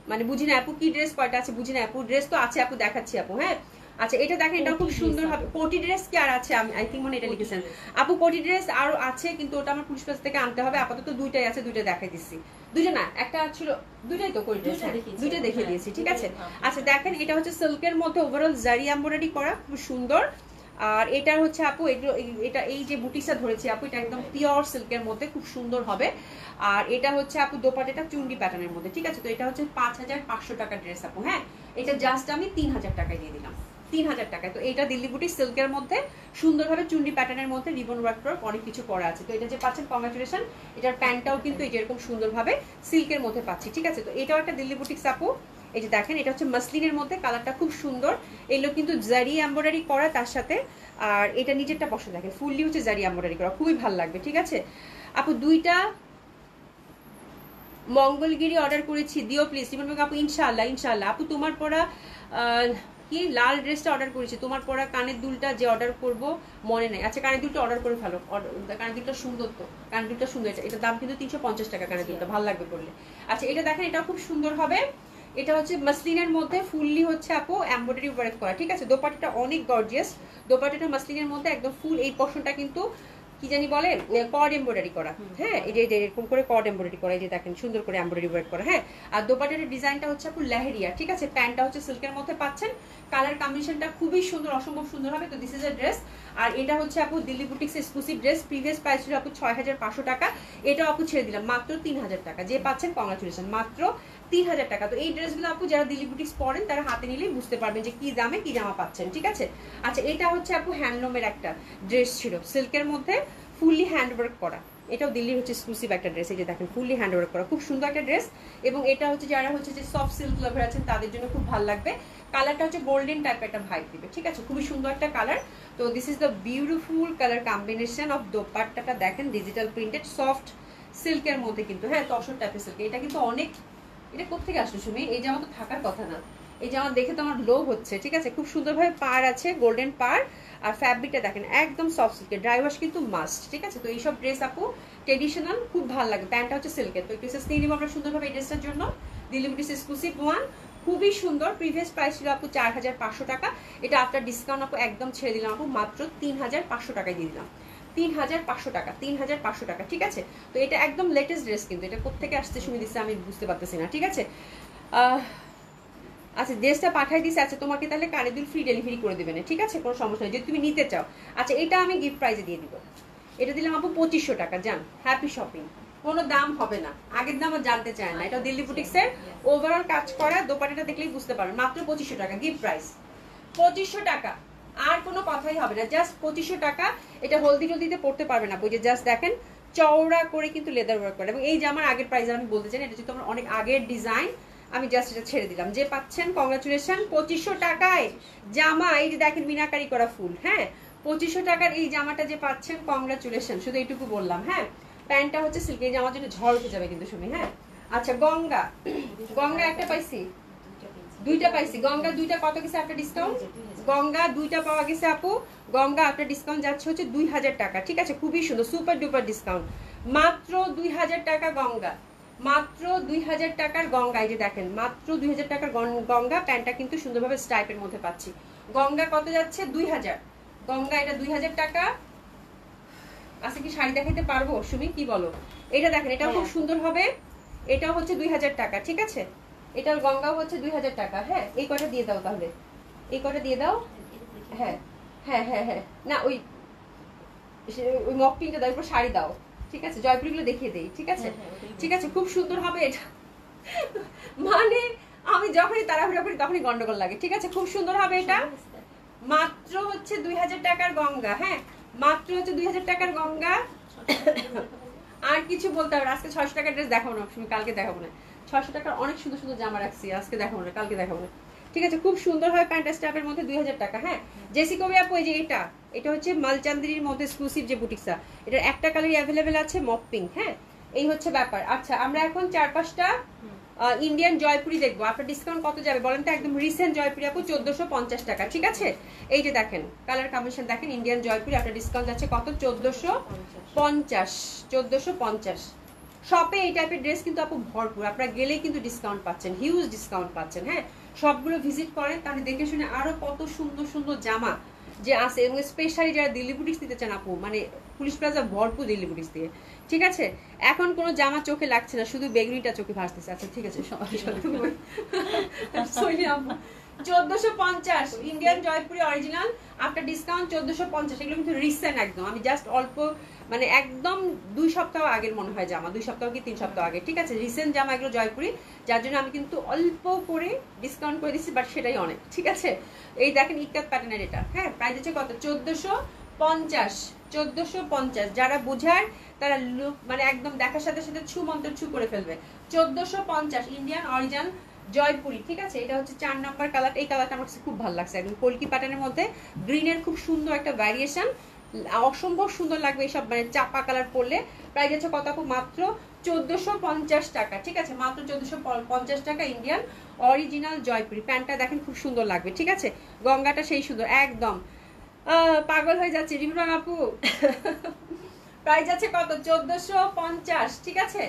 মানে বুঝি না আপু, কি ড্রেস কয়টা আছে বুঝি না আপু। ড্রেস তো আছে আপু, দেখাচ্ছি আপু। হ্যাঁ আচ্ছা, এটা দেখেন, এটা খুব সুন্দর হবে। কোটি ড্রেস কি আর আছে? আমি আই থিঙ্ক মনে এটা লিখেছেন আপু। কোটি ড্রেস আরো আছে, কিন্তু ওটা আমার পুলিশ প্লাস থেকে আনতে হবে। আপাতত দুইটাই আছে, দুইটা দেখাই দিচ্ছি। দুইটা না, একটা ছিল, দুইটাই তো কোটি ড্রেস, দুইটা দেখিয়ে দিয়েছি। ঠিক আছে আচ্ছা, দেখেন এটা হচ্ছে সিল্কের মধ্যে ওভারঅল জারি এমব্রয়ডারি করা, খুব সুন্দর। আর এটা হচ্ছে আপু, এটা এই যে বুটিসটা ধরেছি আপু, এটা একদম পিওর সিল্কের মধ্যে, খুব সুন্দর হবে। আর এটা হচ্ছে আপু দোপাট্টাটা চুন্ডি প্যাটার্নের মধ্যে। ঠিক আছে, তো এটা হচ্ছে 5,500 টাকার ড্রেস আপু। হ্যাঁ, এটা জাস্ট আমি 3,000 টাকায় দিয়ে দিলাম, 3,000 টাকায়। তো এটা দিল্লি বুটি সিল্কের মধ্যে সুন্দরভাবে চুন্ডি প্যাটার্নের মধ্যে রিবন ওয়ার্ক করা অনেক কিছু করা আছে। তো এটা যে পাচ্ছেন, কংগ্রাচুলেশন। এটার প্যান্টটাও কিন্তু এই যেরকম সুন্দরভাবে সিল্কের মধ্যে পাচ্ছি। ঠিক আছে, তো এটাও একটা দিল্লি বুটিক্স আপু। এই যে দেখেন, এটা হচ্ছে মাসলিনের মধ্যে, কালারটা খুব সুন্দর। এগুলো কিন্তু জারি এমব্রয়ডারি করা তার সাথে। আর এটা নিচেরটা পছন্দ, দেখেন ফুললি হচ্ছে জারি এমব্রয়ডারি করা, খুবই ভালো লাগবে। ঠিক আছে আপু, দুইটা মঙ্গলগিরি অর্ডার করেছি, দিও প্লিজ। রিমন বেগম আপু, ইনশাআল্লাহ ইনশাআল্লাহ আপু। তোমার পরা কি লাল ড্রেসটা অর্ডার করেছি, তোমার পরা কানের দুলটা যে অর্ডার করব মনে নেই। আচ্ছা, কানের দুলটা অর্ডার করে ফেলো, কানের দুলটা সুন্দর, তো কানের দুলটা সুন্দর। এটা দাম কিন্তু 350 টাকা কানের দুলটা, ভালো লাগবে পরলে। আচ্ছা, এটা দেখেন, এটা খুব সুন্দর হবে। এটা হচ্ছে মাসলিনের মধ্যে, ফুললি হচ্ছে আপু এমব্রয়ডারি ওয়ার্ক করা। ঠিক আছে, দোপাট্টাটা অনেক গর্জিয়াস। দোপাট্টাটা মাসলিনের মধ্যে একদম ফুল, এই পোরশনটা কিন্তু কি জানি বলে, কর্ড এমব্রয়ডারি করা। হ্যাঁ, এই যে এরকম করে কর্ড এমব্রয়ডারি করা, এই যে দেখেন সুন্দর করে এমব্রয়ডারি ওয়ার্ক করা। হ্যাঁ, আর দোপাট্টার ডিজাইনটা হচ্ছে আপু লেহেরিয়া। ঠিক আছে, প্যান্টটা হচ্ছে সিল্কের মধ্যে পাচ্ছেন, কালার কম্বিনেশনটা খুবই সুন্দর, অসম্ভব সুন্দর হবে। তো দিস ইজ এ ড্রেস। আর এটা হচ্ছে আপু Delhi boutiques exclusive dress. Previous price ছিল আপু 6,500 টাকা, এটাও আপু ছেড়ে দিলাম মাত্র 3,000 টাকা। যে পাচ্ছেন কংগ্রাচুলেশন, মাত্র 3,000 টাকা। তো এই ড্রেসগুলো আপু যারা দিল্লি বুটিক্স পরেন তারা হাতে নিলেই বুঝতে পারবেন যে কি দামে কি জামা পাচ্ছেন। ঠিক আছে আচ্ছা, এটা হচ্ছে আপু হ্যান্ডলুমের একটা ড্রেস ছিল, সিল্কের মধ্যে ফুললি হ্যান্ডওয়ার্ক করা। এটাও দিল্লির হচ্ছে এক্সক্লুসিভ একটা ড্রেস। এই যে দেখেন ফুললি হ্যান্ডওয়ার্ক করা, খুব সুন্দর একটা ড্রেস। এবং এটা হচ্ছে যারা হচ্ছে যে সফট সিল্ক লাভার আছেন তাদের জন্য খুব ভালো লাগবে। কালারটা হচ্ছে গোল্ডেন টাইপের একটা ভাইব দিবে। ঠিক আছে, খুবই সুন্দর একটা কালার। তো this is the beautiful colour combination of দোপাট্টাটা দেখেন, ডিজিটাল প্রিন্টেড সফট সিল্কের মধ্যে কিন্তু। হ্যাঁ, তসর টাইপের সিল্ক। এটা কিন্তু অনেক, এটা কোথেকে আসলো সুমি? এই জামা তো থাকার কথা না, এই জামা দেখে তো আমার লোভ হচ্ছে। ঠিক আছে, খুব সুন্দরভাবে পার আছে, গোল্ডেন পার। আর ফ্যাব্রিকটা দেখেন একদম সফট সিল্কের, ড্রাই ওয়াশ কিন্তু মাস্ট। ঠিক আছে, তো এইসব ড্রেস আপু ট্রেডিশনাল খুব ভালো লাগে। প্যান্টটা হচ্ছে সিল্কের। তো একটু নিয়ে নিব আমরা সুন্দরভাবে এই ড্রেসটার জন্য। দিল্লি বুটিক্স এক্সক্লুসিভ ওয়ান, খুবই সুন্দর। প্রিভিয়াস প্রাইস ছিল আপু 4,500 টাকা, এটা আফটার ডিসকাউন্ট আপু একদম ছেড়ে দিলাম আপু, মাত্র 3,500 টাকায় দিয়ে দিলাম। 3,500 টাকা, 3,500 টাকা। ঠিক আছে, তো এটা একদম লেটেস্ট ড্রেস কিন্তু। এটা কোথেকে আসছে শুনে দিচ্ছে আমি বুঝতে পারতেছি না। ঠিক আছে আচ্ছা, ড্রেসটা পাঠাই দিছে। আচ্ছা, তোমাকে তাহলে কানে দুল ফ্রি ডেলিভারি করে দেবে না। ঠিক আছে, কোনো সমস্যা নেই যদি তুমি নিতে চাও। আচ্ছা, এটা আমি গিফট প্রাইজে দিয়ে দিব। এটা দিলাম আপু 2,500 টাকা। যান, হ্যাপি শপিং, কোনো দাম হবে না, আগের দাম আর জানতে চায় না। এটা দিল্লি বুটিক্সের ওভারঅল কাজ করা, দোপাট্টাটা দেখলেই বুঝতে পারবেন। মাত্র 2,500 টাকা গিফট প্রাইস, 2,500 টাকা, আর কোনো কথাই হবে না, জাস্ট 2,500 টাকা। এটা হলদি টলদিতে পড়তে পারবে না, বুঝে জাস্ট দেখেন চওড়া করে কিন্তু লেদার ওয়ার্ক করে। এবং এই যে আমার আগের প্রাইস আমি বলতে চাই, এটা যেহেতু আমার অনেক আগের ডিজাইন, আমি জাস্ট এটা ছেড়ে দিলাম। যে পাচ্ছেন কংগ্রাচুলেশন, 2,500 টাকায় জামা। এই যে দেখেন মিনাকারি করা ফুল। হ্যাঁ, 2,500 টাকার এই জামাটা যে পাচ্ছেন কংগ্রাচুলেশন, শুধু এইটুকু বললাম। হ্যাঁ, প্যান্টটা হচ্ছে সিল্ক, এই জামার জন্য ঝড় উঠে যাবে কিন্তু শুনি। হ্যাঁ আচ্ছা, গঙ্গা, গঙ্গা একটা পাইছি, দুইটা পাইছি। গঙ্গা দুইটা কত গেছে একটা ডিসকাউন্ট? গঙ্গা দুইটা পাওয়া গেছে আপু। গঙ্গা আপনার ডিসকাউন্ট যাচ্ছে হচ্ছে 2,000 টাকা। ঠিক আছে, খুবই সুন্দর, সুপার ডুপার ডিসকাউন্ট, মাত্র 2,000 টাকা গঙ্গা, মাত্র 2,000 টাকার গঙ্গা। এই যে দেখেন মাত্র 2,000 টাকার গঙ্গা। প্যান্টটা কিন্তু সুন্দরভাবে স্ট্রাইপের মধ্যে পাচ্ছি। গঙ্গা কত যাচ্ছে? 2,000 গঙ্গা, এটা 2,000 টাকা। আচ্ছা, কি শাড়ি দেখাইতে পারবো সুমি, কি বলো? এটা দেখেন, এটা খুব সুন্দর হবে, এটাও হচ্ছে 2,000 টাকা। ঠিক আছে, এটার গঙ্গাও হচ্ছে 2,000 টাকা। হ্যাঁ, এই কটা দিয়ে দাও তাহলে, এই কটা দিয়ে দাও। হ্যাঁ হ্যাঁ হ্যাঁ হ্যাঁ, না ওই ওই মক পিঙ্কটা দাও, এরপর শাড়ি দাও। ঠিক আছে, জয়পুরিগুলো দেখিয়ে দেই। ঠিক আছে ঠিক আছে, খুব সুন্দর হবে এটা। মানে আমি যখনই তাড়াহুড়া করি তখনই গন্ডগোল লাগে। ঠিক আছে, খুব সুন্দর হবে এটা। মাত্র হচ্ছে 2,000 টাকার গঙ্গা। হ্যাঁ, মাত্র হচ্ছে 2,000 টাকার গঙ্গা। আর কিছু বলতে হবে, আজকে 600 টাকার ড্রেস দেখাবো না, কালকে দেখাবো না। 600 টাকার অনেক সুন্দর সুন্দর জামা রাখছি, আজকে দেখাবো না, কালকে দেখাবো না। ঠিক আছে, খুব সুন্দর হয় প্যান্ট স্টাফের মধ্যে 2000 টাকা। হ্যাঁ জেসি কবি আপু, এই যে এটা হচ্ছে মালচান্দির মধ্যে এক্সক্লুসিভ যে বুটিকটা, এটার একটা কালারই অ্যাভেলেবেল আছে, মপ পিঙ্ক। হ্যাঁ এই হচ্ছে ব্যাপার। আচ্ছা আমরা এখন 4-5টা ইন্ডিয়ান জয়পুরি দেখবো। আপনার ডিসকাউন্ট কত যাবে বলেন তো? একদম রিসেন্ট জয়পুরি আপু 1450 টাকা। ঠিক আছে, এই যে দেখেন কালার কম্বিনেশন দেখেন, ইন্ডিয়ান জয়পুরি আপনার ডিসকাউন্ট যাচ্ছে কত? 1450। 1450। শপে এই টাইপের ড্রেস কিন্তু আপু ভরপুর, আপনারা গেলেই কিন্তু ডিসকাউন্ট পাচ্ছেন, হিউজ ডিসকাউন্ট পাচ্ছেন। হ্যাঁ সবগুলো ভিজিট করেন, তাহলে দেখে শুনে আরো কত সুন্দর সুন্দর জামা যে আছে, এবং স্পেশালি যারা দিল্লি বুটিক্স দিতে চান আপু, মানে পুলিশ প্লাজা ভরপুর দিল্লি বুটিক্স দিয়ে। ঠিক আছে, এখন কোনো জামা চোখে লাগছে না, শুধু বেগুনিটা চোখে ভাসতেছে। আচ্ছা ঠিক আছে, 1450 Indian Jaipuri original, after discount 1450। এগুলো কিন্তু রিসেন্ট একদম, আমি জাস্ট অল্প মানে একদম 2 সপ্তাহ আগের মনে হয় জামা, 2 সপ্তাহ কি 3 সপ্তাহ আগে। ঠিক আছে, রিসেন্ট জামা এগুলো জয়পুরি, যার জন্য আমি কিন্তু অল্প করে ডিসকাউন্ট করে দিচ্ছি, বাট সেটাই অনেক। ঠিক আছে, এই দেখেন ইকাত প্যাটার্নের এটা। হ্যাঁ প্রাইস হচ্ছে কত? 1450। 1450। যারা বুঝার তারা মানে একদম দেখার সাথে সাথে ছু মন্ত্র ছু করে ফেলবে। 1450 ইন্ডিয়ান অরিজিনাল জয়পুরি। ঠিক আছে, এটা হচ্ছে 4 নাম্বার কালার। এই কালারটা আমার কাছে খুব ভালো লাগছে, একদম কলকি প্যাটার্নের মধ্যে গ্রিনের খুব সুন্দর একটা ভ্যারিয়েশন, অসম্ভব সুন্দর লাগবে এইসব মানে চাপা কালার পরলে। প্রাইস আছে কত আপু? মাত্র 1450 টাকা। ঠিক আছে, মাত্র 1450 টাকা ইন্ডিয়ান অরিজিনাল জয়পুরি। প্যান্টটা দেখেন খুব সুন্দর লাগবে। ঠিক আছে, গঙ্গাটা সেই সুন্দর একদম, পাগল হয়ে যাচ্ছে রিমিরং আপু। প্রাইস আছে কত? 1450। ঠিক আছে,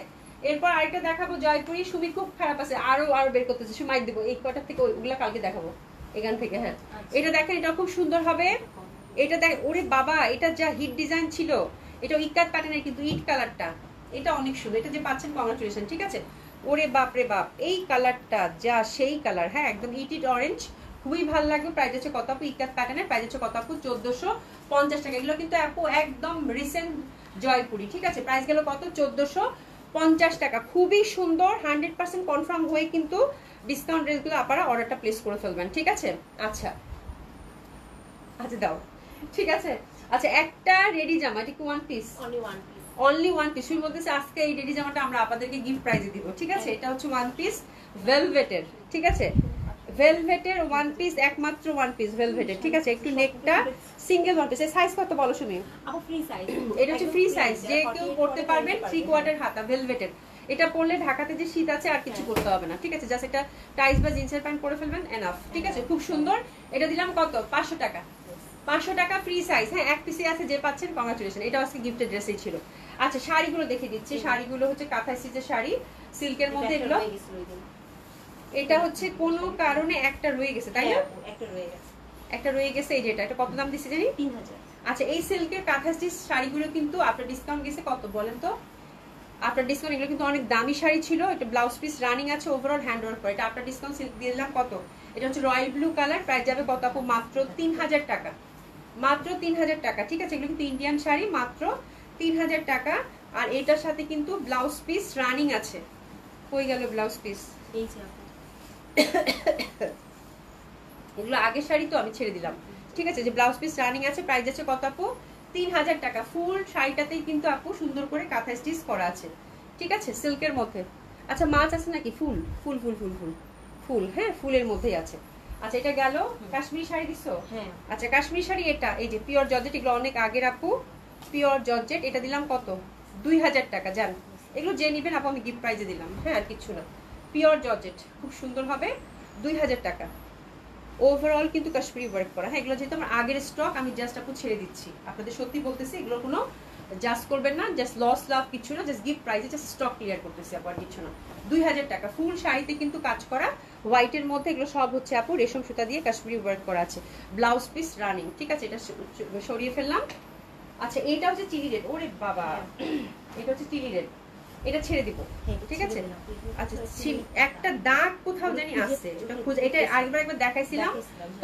এরপর আরেকটা দেখাবো জয়পুরি। সুমি খুব খারাপ আছে, আরো বের করতেছে, সময় দেবো এই কটার থেকে, ওইগুলা কালকে দেখাবো এখান থেকে। হ্যাঁ এটা দেখেন, এটা খুব সুন্দর হবে। এটা দেখ, ওরে বাবা, এটা যা হিট ডিজাইন ছিল, এটা ইকাত প্যাটার্নের কিন্তু ইট কালারটা, এটা অনেক সুন্দর। এটা যে পাচ্ছেন কংগ্রাচুলেশন। ঠিক আছে, ওরে বাপ রে বাপ, এই কালারটা যা সেই কালার। হ্যাঁ একদম ইট অরেঞ্জ, খুবই ভালো লাগবে। প্রাইস হচ্ছে কত আপু? ইকাত প্যাটার্নের প্রাইস হচ্ছে কত আপু? 1450 টাকা। এগুলো কিন্তু আপু একদম রিসেন্ট জয়পুরি। ঠিক আছে, প্রাইস গেল কত? 1450 টাকা। খুবই সুন্দর, 100% কনফার্ম হয়ে কিন্তু ডিসকাউন্ট ড্রেসগুলো আপনারা অর্ডারটা প্লেস করে ফেলবেন। ঠিক আছে, আচ্ছা আচ্ছা দাও। ঠিক আছে, আচ্ছা একটা রেডি জামা, এটা কি one piece? Only one piece. শুরু বলতেছে আজকে এই রেডি জামাটা আমরা আপনাদেরকে গিফট প্রাইজে দিব। ঠিক আছে, এটা হচ্ছে ওয়ান পিস ভেলভেটের। ঠিক আছে, ভেলভেটের ওয়ান পিস, একমাত্র ওয়ান পিস ভেলভেটের। ঠিক আছে, একটু নেকটা সিঙ্গেল ওয়ান পিস। সাইজ কত বলো শুনি? ফ্রি সাইজ, এটা হচ্ছে ফ্রি সাইজ, যে কেউ পড়তে পারবেন। 3/4 হাতা ভেলভেটের। এটা পরলে ঢাকাতে যে শীত আছে আর কিছু করতে হবে না। ঠিক আছে, জাস্ট এটা টাইস বা জিন্সের প্যান্ট পরে ফেলবেন, এনাফ। ঠিক আছে, খুব সুন্দর। এটা দিলাম কত? 500 টাকা। 500 টাকা ফ্রি সাইজ। হ্যাঁ এক পিসে আছে, যে পাচ্ছেন কংগ্রাচুলেশন। এটা আজকে গিফটের ড্রেসই ছিল। আচ্ছা শাড়িগুলো দেখিয়ে দিচ্ছি। শাড়িগুলো হচ্ছে কাঁথা স্টিচের শাড়ি, সিল্কের মধ্যে এগুলো। এটা হচ্ছে কোনো কারণে একটা রয়ে গেছে, তাই না? একটা রয়ে গেছে। এই যে এটা কত দাম দিচ্ছে জানি? 3000। আচ্ছা এই সিল্কের কাঁথা স্টিচ শাড়িগুলো কিন্তু আপনার ডিসকাউন্ট গেছে কত বলেন তো? আপনার ডিসকাউন্ট, এগুলো কিন্তু অনেক দামি শাড়ি ছিল। এটা ব্লাউজ পিস রানিং আছে, ওভারঅল হ্যান্ড ওভার করে। এটা আপনার ডিসকাউন্ট দিয়ে দিলাম কত? এটা হচ্ছে রয়্যাল ব্লু কালার। প্রাইস যাবে কত আপু? মাত্র 3000 টাকা। মাত্র 3000 টাকা। ঠিক আছে, এগুলো কিন্তু ইন্ডিয়ান শাড়ি, মাত্র 3000 টাকা। আর এটার সাথে কিন্তু ব্লাউজ পিস রানিং আছে। কই গেল ব্লাউজ পিস? এই যে আপু, এগুলো আগের শাড়ি তো আমি ছেড়ে দিলাম। ঠিক আছে, যে ব্লাউজ পিস রানিং আছে। প্রাইস আছে কত আপু? 3000 টাকা। ফুল শাড়িটাতেই কিন্তু আপু সুন্দর করে কাঁথা স্টিচ করা আছে। ঠিক আছে, সিল্কের মধ্যে। আচ্ছা মাছ আছে নাকি? ফুল ফুল ফুল ফুল ফুল ফুল। হ্যাঁ ফুলের মধ্যেই আছে। আচ্ছা এটা গেল। কাশ্মীরি শাড়ি দিছো? হ্যাঁ। আচ্ছা কাশ্মীরি শাড়ি, এটা এই যে পিওর জর্জেট, এগুলো অনেক আগের আপু, পিওর জর্জেট। এটা দিলাম কত? 2000 টাকা। জান এগুলো যে নিবেন আপু আমি গিফট প্রাইজে দিলাম। হ্যাঁ আর কিছু না, পিওর জর্জেট, খুব সুন্দর হবে। 2000 টাকা। ওভারঅল কিন্তু কাশ্মীরি ওয়ার্ক করা। হ্যাঁ এগুলো যেহেতু আমার আগের স্টক, আমি জাস্ট আপু ছেড়ে দিচ্ছি। আপনাদের সত্যি বলতেছি, এগুলো কোনো জাস্ট করবেন না, জাস্ট লস লাভ কিছু না, জাস্ট গিফট প্রাইসে জাস্ট স্টক ক্লিয়ার করতেছি আপু, আর কিছু না। 2000 টাকা। ফুল শাড়িতে কিন্তু কাজ করা, হোয়াইটের মধ্যে। এগুলো সব হচ্ছে আপু রেশম সুতা দিয়ে কাশ্মীরি ওয়ার্ক করা আছে, ব্লাউজ পিস রানিং। ঠিক আছে, এটা সরিয়ে ফেললাম। আচ্ছা এইটা হচ্ছে চিলি রেড। ওরে বাবা, এটা হচ্ছে চিলি রেড, এটা ছেড়ে দিব। ঠিক আছে, আচ্ছা একটা দাগ কোথাও জানি আছে, ওটা খুঁজে। এটা একবার দেখাইছিলাম,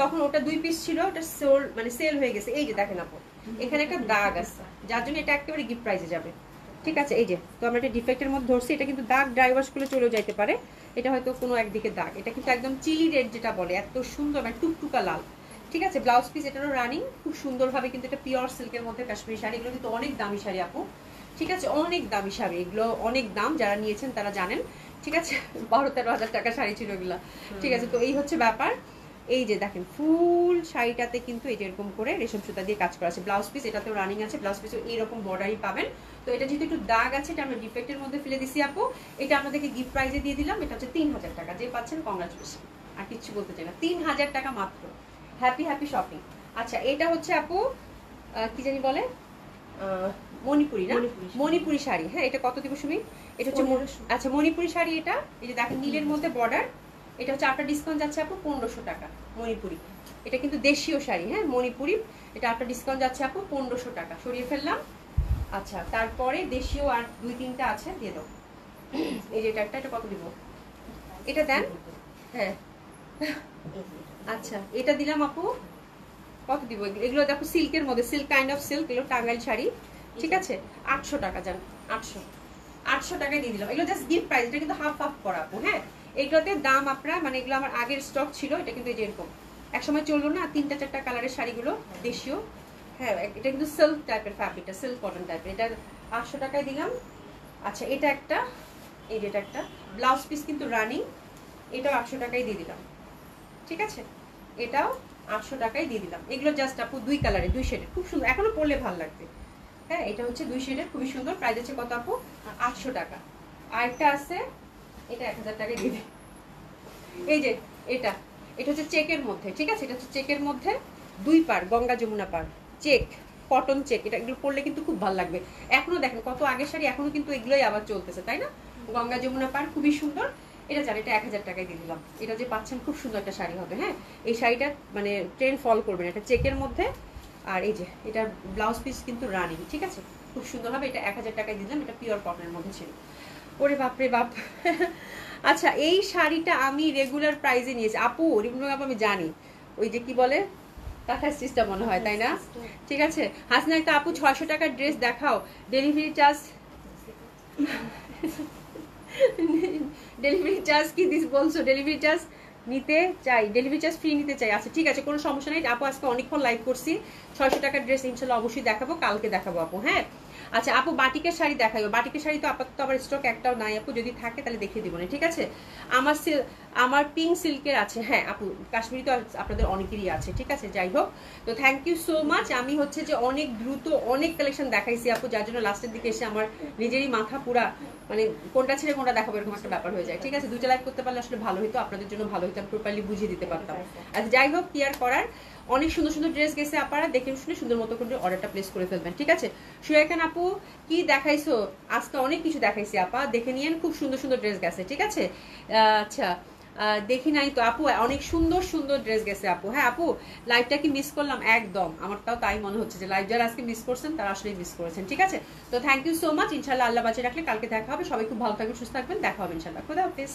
তখন ওটা 2 পিস ছিল, ওটা সোল মানে সেল হয়ে গেছে। এই যে দেখেন আপু, এখানে একটা দাগ আছে, যার জন্য এটা একেবারে গিফট প্রাইজে যাবে। ঠিক আছে, এই যে তো আমরা এটা ডিফেক্টের মধ্যে ধরছি। এটা কিন্তু দাগ ড্রাই ওয়াশ করলে চলেও যাইতে পারে। এটা হয়তো কোনো একদিকে দাগ। এটা কিন্তু একদম চিলি রেড যেটা বলে, এত সুন্দর মানে টুকটুকা লাল। ঠিক আছে, ব্লাউজ পিস এটারও রানিং খুব সুন্দরভাবে। কিন্তু এটা পিওর সিল্কের মধ্যে কাশ্মীরি শাড়ি। এগুলো কিন্তু অনেক দামি শাড়ি আপু। ঠিক আছে, অনেক দামি শাড়ি, এগুলো অনেক দাম, যারা নিয়েছেন তারা জানেন। ঠিক আছে, 12-13 হাজার টাকা শাড়ি ছিল এগুলো। ঠিক আছে, তো এই হচ্ছে ব্যাপার। এই যে দেখেন ফুল শাড়িটাতে কিন্তু এটা এরকম করে রেশম সুতা দিয়ে কাজ করা আছে। ব্লাউজ পিস এটাতেও রানিং আছে, ব্লাউজ পিসও এইরকম বর্ডারই পাবেন। তো এটা যেহেতু একটু দাগ আছে, এটা আমরা ডিফেক্টের মধ্যে ফেলে দিছি আপু। এটা আপনাদেরকে গিফট প্রাইজে দিয়ে দিলাম। এটা হচ্ছে 3000 টাকা, যে পাচ্ছেন কংগ্রাচুলেশন, আর কিচ্ছু বলতে চাই না। 3000 টাকা মাত্র, হ্যাপি হ্যাপি শপিং। আচ্ছা এটা হচ্ছে আপু কি জানি বলে, মণিপুরি না, মণিপুরি শাড়ি। হ্যাঁ এটা কত দিব সুমি? এটা হচ্ছে আচ্ছা মণিপুরি শাড়ি। এটা এই যে দেখেন নীলের মধ্যে বর্ডার, এটা হচ্ছে আপনার ডিসকাউন্ট যাচ্ছে আপু 1500 টাকা। মণিপুরি, এটা কিন্তু দেশীয় শাড়ি, হ্যাঁ মণিপুরি। এটা আপনার ডিসকাউন্ট যাচ্ছে আপু 1500 টাকা, সরিয়ে ফেললাম। আচ্ছা তারপরে দেশীয় আর 2-3টা আছে, দিয়ে দাও। এই যে এটা একটা, এটা কত দিব? এটা দেন। হ্যাঁ আচ্ছা এটা দিলাম আপু, কত দিব? এগুলো দেখো সিল্কের মধ্যে, সিল্ক কাইন্ড অফ সিল্ক, এগুলো টাঙ্গাইল শাড়ি, ঠিক আছে। 800 টাকা যান, 800 টাকায় দিয়ে দিলাম। এগুলো জাস্ট গিফট প্রাইস, এটা কিন্তু হাফ হাফ করা আপু। হ্যাঁ এগুলোতে দাম আপনারা মানে এগুলো আমার আগের স্টক ছিল, এটা কিন্তু এই যে এরকম একসময় চললো না 3টা-4টা কালারের শাড়িগুলো দেশীয়। হ্যাঁ এটা কিন্তু সিল্ক টাইপের ফ্যাব্রিকটা, সিল্ক কটন টাইপের। এটা 800 টাকায় দিলাম। আচ্ছা এটা একটা, এই যে এটা একটা ব্লাউজ পিস কিন্তু রানিং, এটাও 800 টাকায় দিয়ে দিলাম, ঠিক আছে। এটাও 800 টাকায় দিয়ে দিলাম। এগুলো জাস্ট আপু 2 কালারে, 2 শেডের, খুব সুন্দর, এখনো পরলে ভালো লাগবে। হ্যাঁ এটা হচ্ছে 2 শেডের, খুবই সুন্দর। প্রাইস আছে কত আপু? 800 টাকা। আরেকটা আছে, এটা 1000 টাকায় দিয়ে দিই। এই যে এটা, এটা হচ্ছে চেকের মধ্যে, ঠিক আছে। এটা হচ্ছে চেকের মধ্যে 2 পার, গঙ্গা যমুনা পার চেক, কটন চেক। এটা এগুলো পরলে কিন্তু খুব ভালো লাগবে। এখনো দেখেন কত আগের শাড়ি, এখনো কিন্তু এগুলোই আবার চলতেছে, তাই না? গঙ্গা যমুনা পার, খুবই সুন্দর। এটা জানি, এটা 1000 টাকায় দিয়ে দিলাম। এটা যে পাচ্ছেন খুব সুন্দর একটা শাড়ি হবে। হ্যাঁ এই শাড়িটা মানে ট্রেন্ড ফল করবেন, এটা চেকের মধ্যে। আর এই যে এটা ব্লাউজ পিস কিন্তু রানিং, ঠিক আছে, খুব সুন্দর হবে। এটা 1000 টাকায় দিলাম, এটা পিওর কটনের মধ্যে ছিল। ওরে বাপরে বাপ। আচ্ছা এই শাড়িটা আমি রেগুলার প্রাইসে নিয়েছি আপু, রেগুলার আপু আমি জানি, ওই যে কি বলে কাঁথা স্টিচটা মনে হয়, তাই না? ঠিক আছে হাসিনা একটা আপু 600 টাকার ড্রেস দেখাও, ডেলিভারি চার্জ ডেলিভারি চার্জ কি দিস বলছো? ডেলিভারি চার্জ নিতে চাই, ডেলিভারি চার্জ ফ্রি নিতে চাই। আচ্ছা ঠিক আছে, কোনো সমস্যা নেই আপু। আজকে অনেকক্ষণ লাইভ করছি, 600 টাকার ড্রেস ইনশাল্লাহ অবশ্যই দেখাবো, কালকে দেখাবো আপু। হ্যাঁ আচ্ছা আপু বাটিকের শাড়ি দেখাইও। বাটিকের শাড়ি তো আপাতত আবার স্টক একটাও নাই আপু, যদি থাকে তাহলে দেখিয়ে দিব না, ঠিক আছে। আমার পিঙ্ক সিল্কের আছে। হ্যাঁ আপু কাশ্মীরি তো আপনাদের অনেকেরই আছে, ঠিক আছে। যাই হোক, তো থ্যাংক ইউ সো মাচ। আমি হচ্ছে যে অনেক দ্রুত অনেক কালেকশন দেখাইছি আপু, যার জন্য লাস্টের দিকে এসে আমার নিজেরই মাথা পুরা মানে কোনটা ছেড়ে কোনটা দেখাবো এরকম একটা ব্যাপার হয়ে যায়, ঠিক আছে। 2টা লাইভ করতে পারলে আসলে ভালো হতো, আপনাদের জন্য ভালো হতো, আমি প্রপারলি বুঝিয়ে দিতে পারতাম। আচ্ছা যাই হোক, কি আর করার। অনেক সুন্দর সুন্দর ড্রেস গেছে, আপনারা দেখে শুনে সুন্দর মতো করে অর্ডারটা প্লেস করে ফেলবেন, ঠিক আছে। সুয়েখান আপু কি দেখাইছো? আজকে অনেক কিছু দেখাইছি আপা, দেখে নিয়েন, খুব সুন্দর সুন্দর ড্রেস গেছে, ঠিক আছে। আচ্ছা দেখি নাই তো আপু, অনেক সুন্দর সুন্দর ড্রেস গেছে আপু। হ্যাঁ আপু লাইভটা কি মিস করলাম? একদম, আমারটাও তাই মনে হচ্ছে যে লাইভ যারা আজকে মিস করছেন তারা আসলেই মিস করেছেন, ঠিক আছে। তো থ্যাংক ইউ সো মাচ। ইনশাল্লাহ আল্লাহ বাঁচিয়ে রাখলে কালকে দেখা হবে। সবাই খুব ভালো থাকবেন, সুস্থ থাকবেন, দেখা হবে ইনশাল্লাহ। খোদা হাফেজ।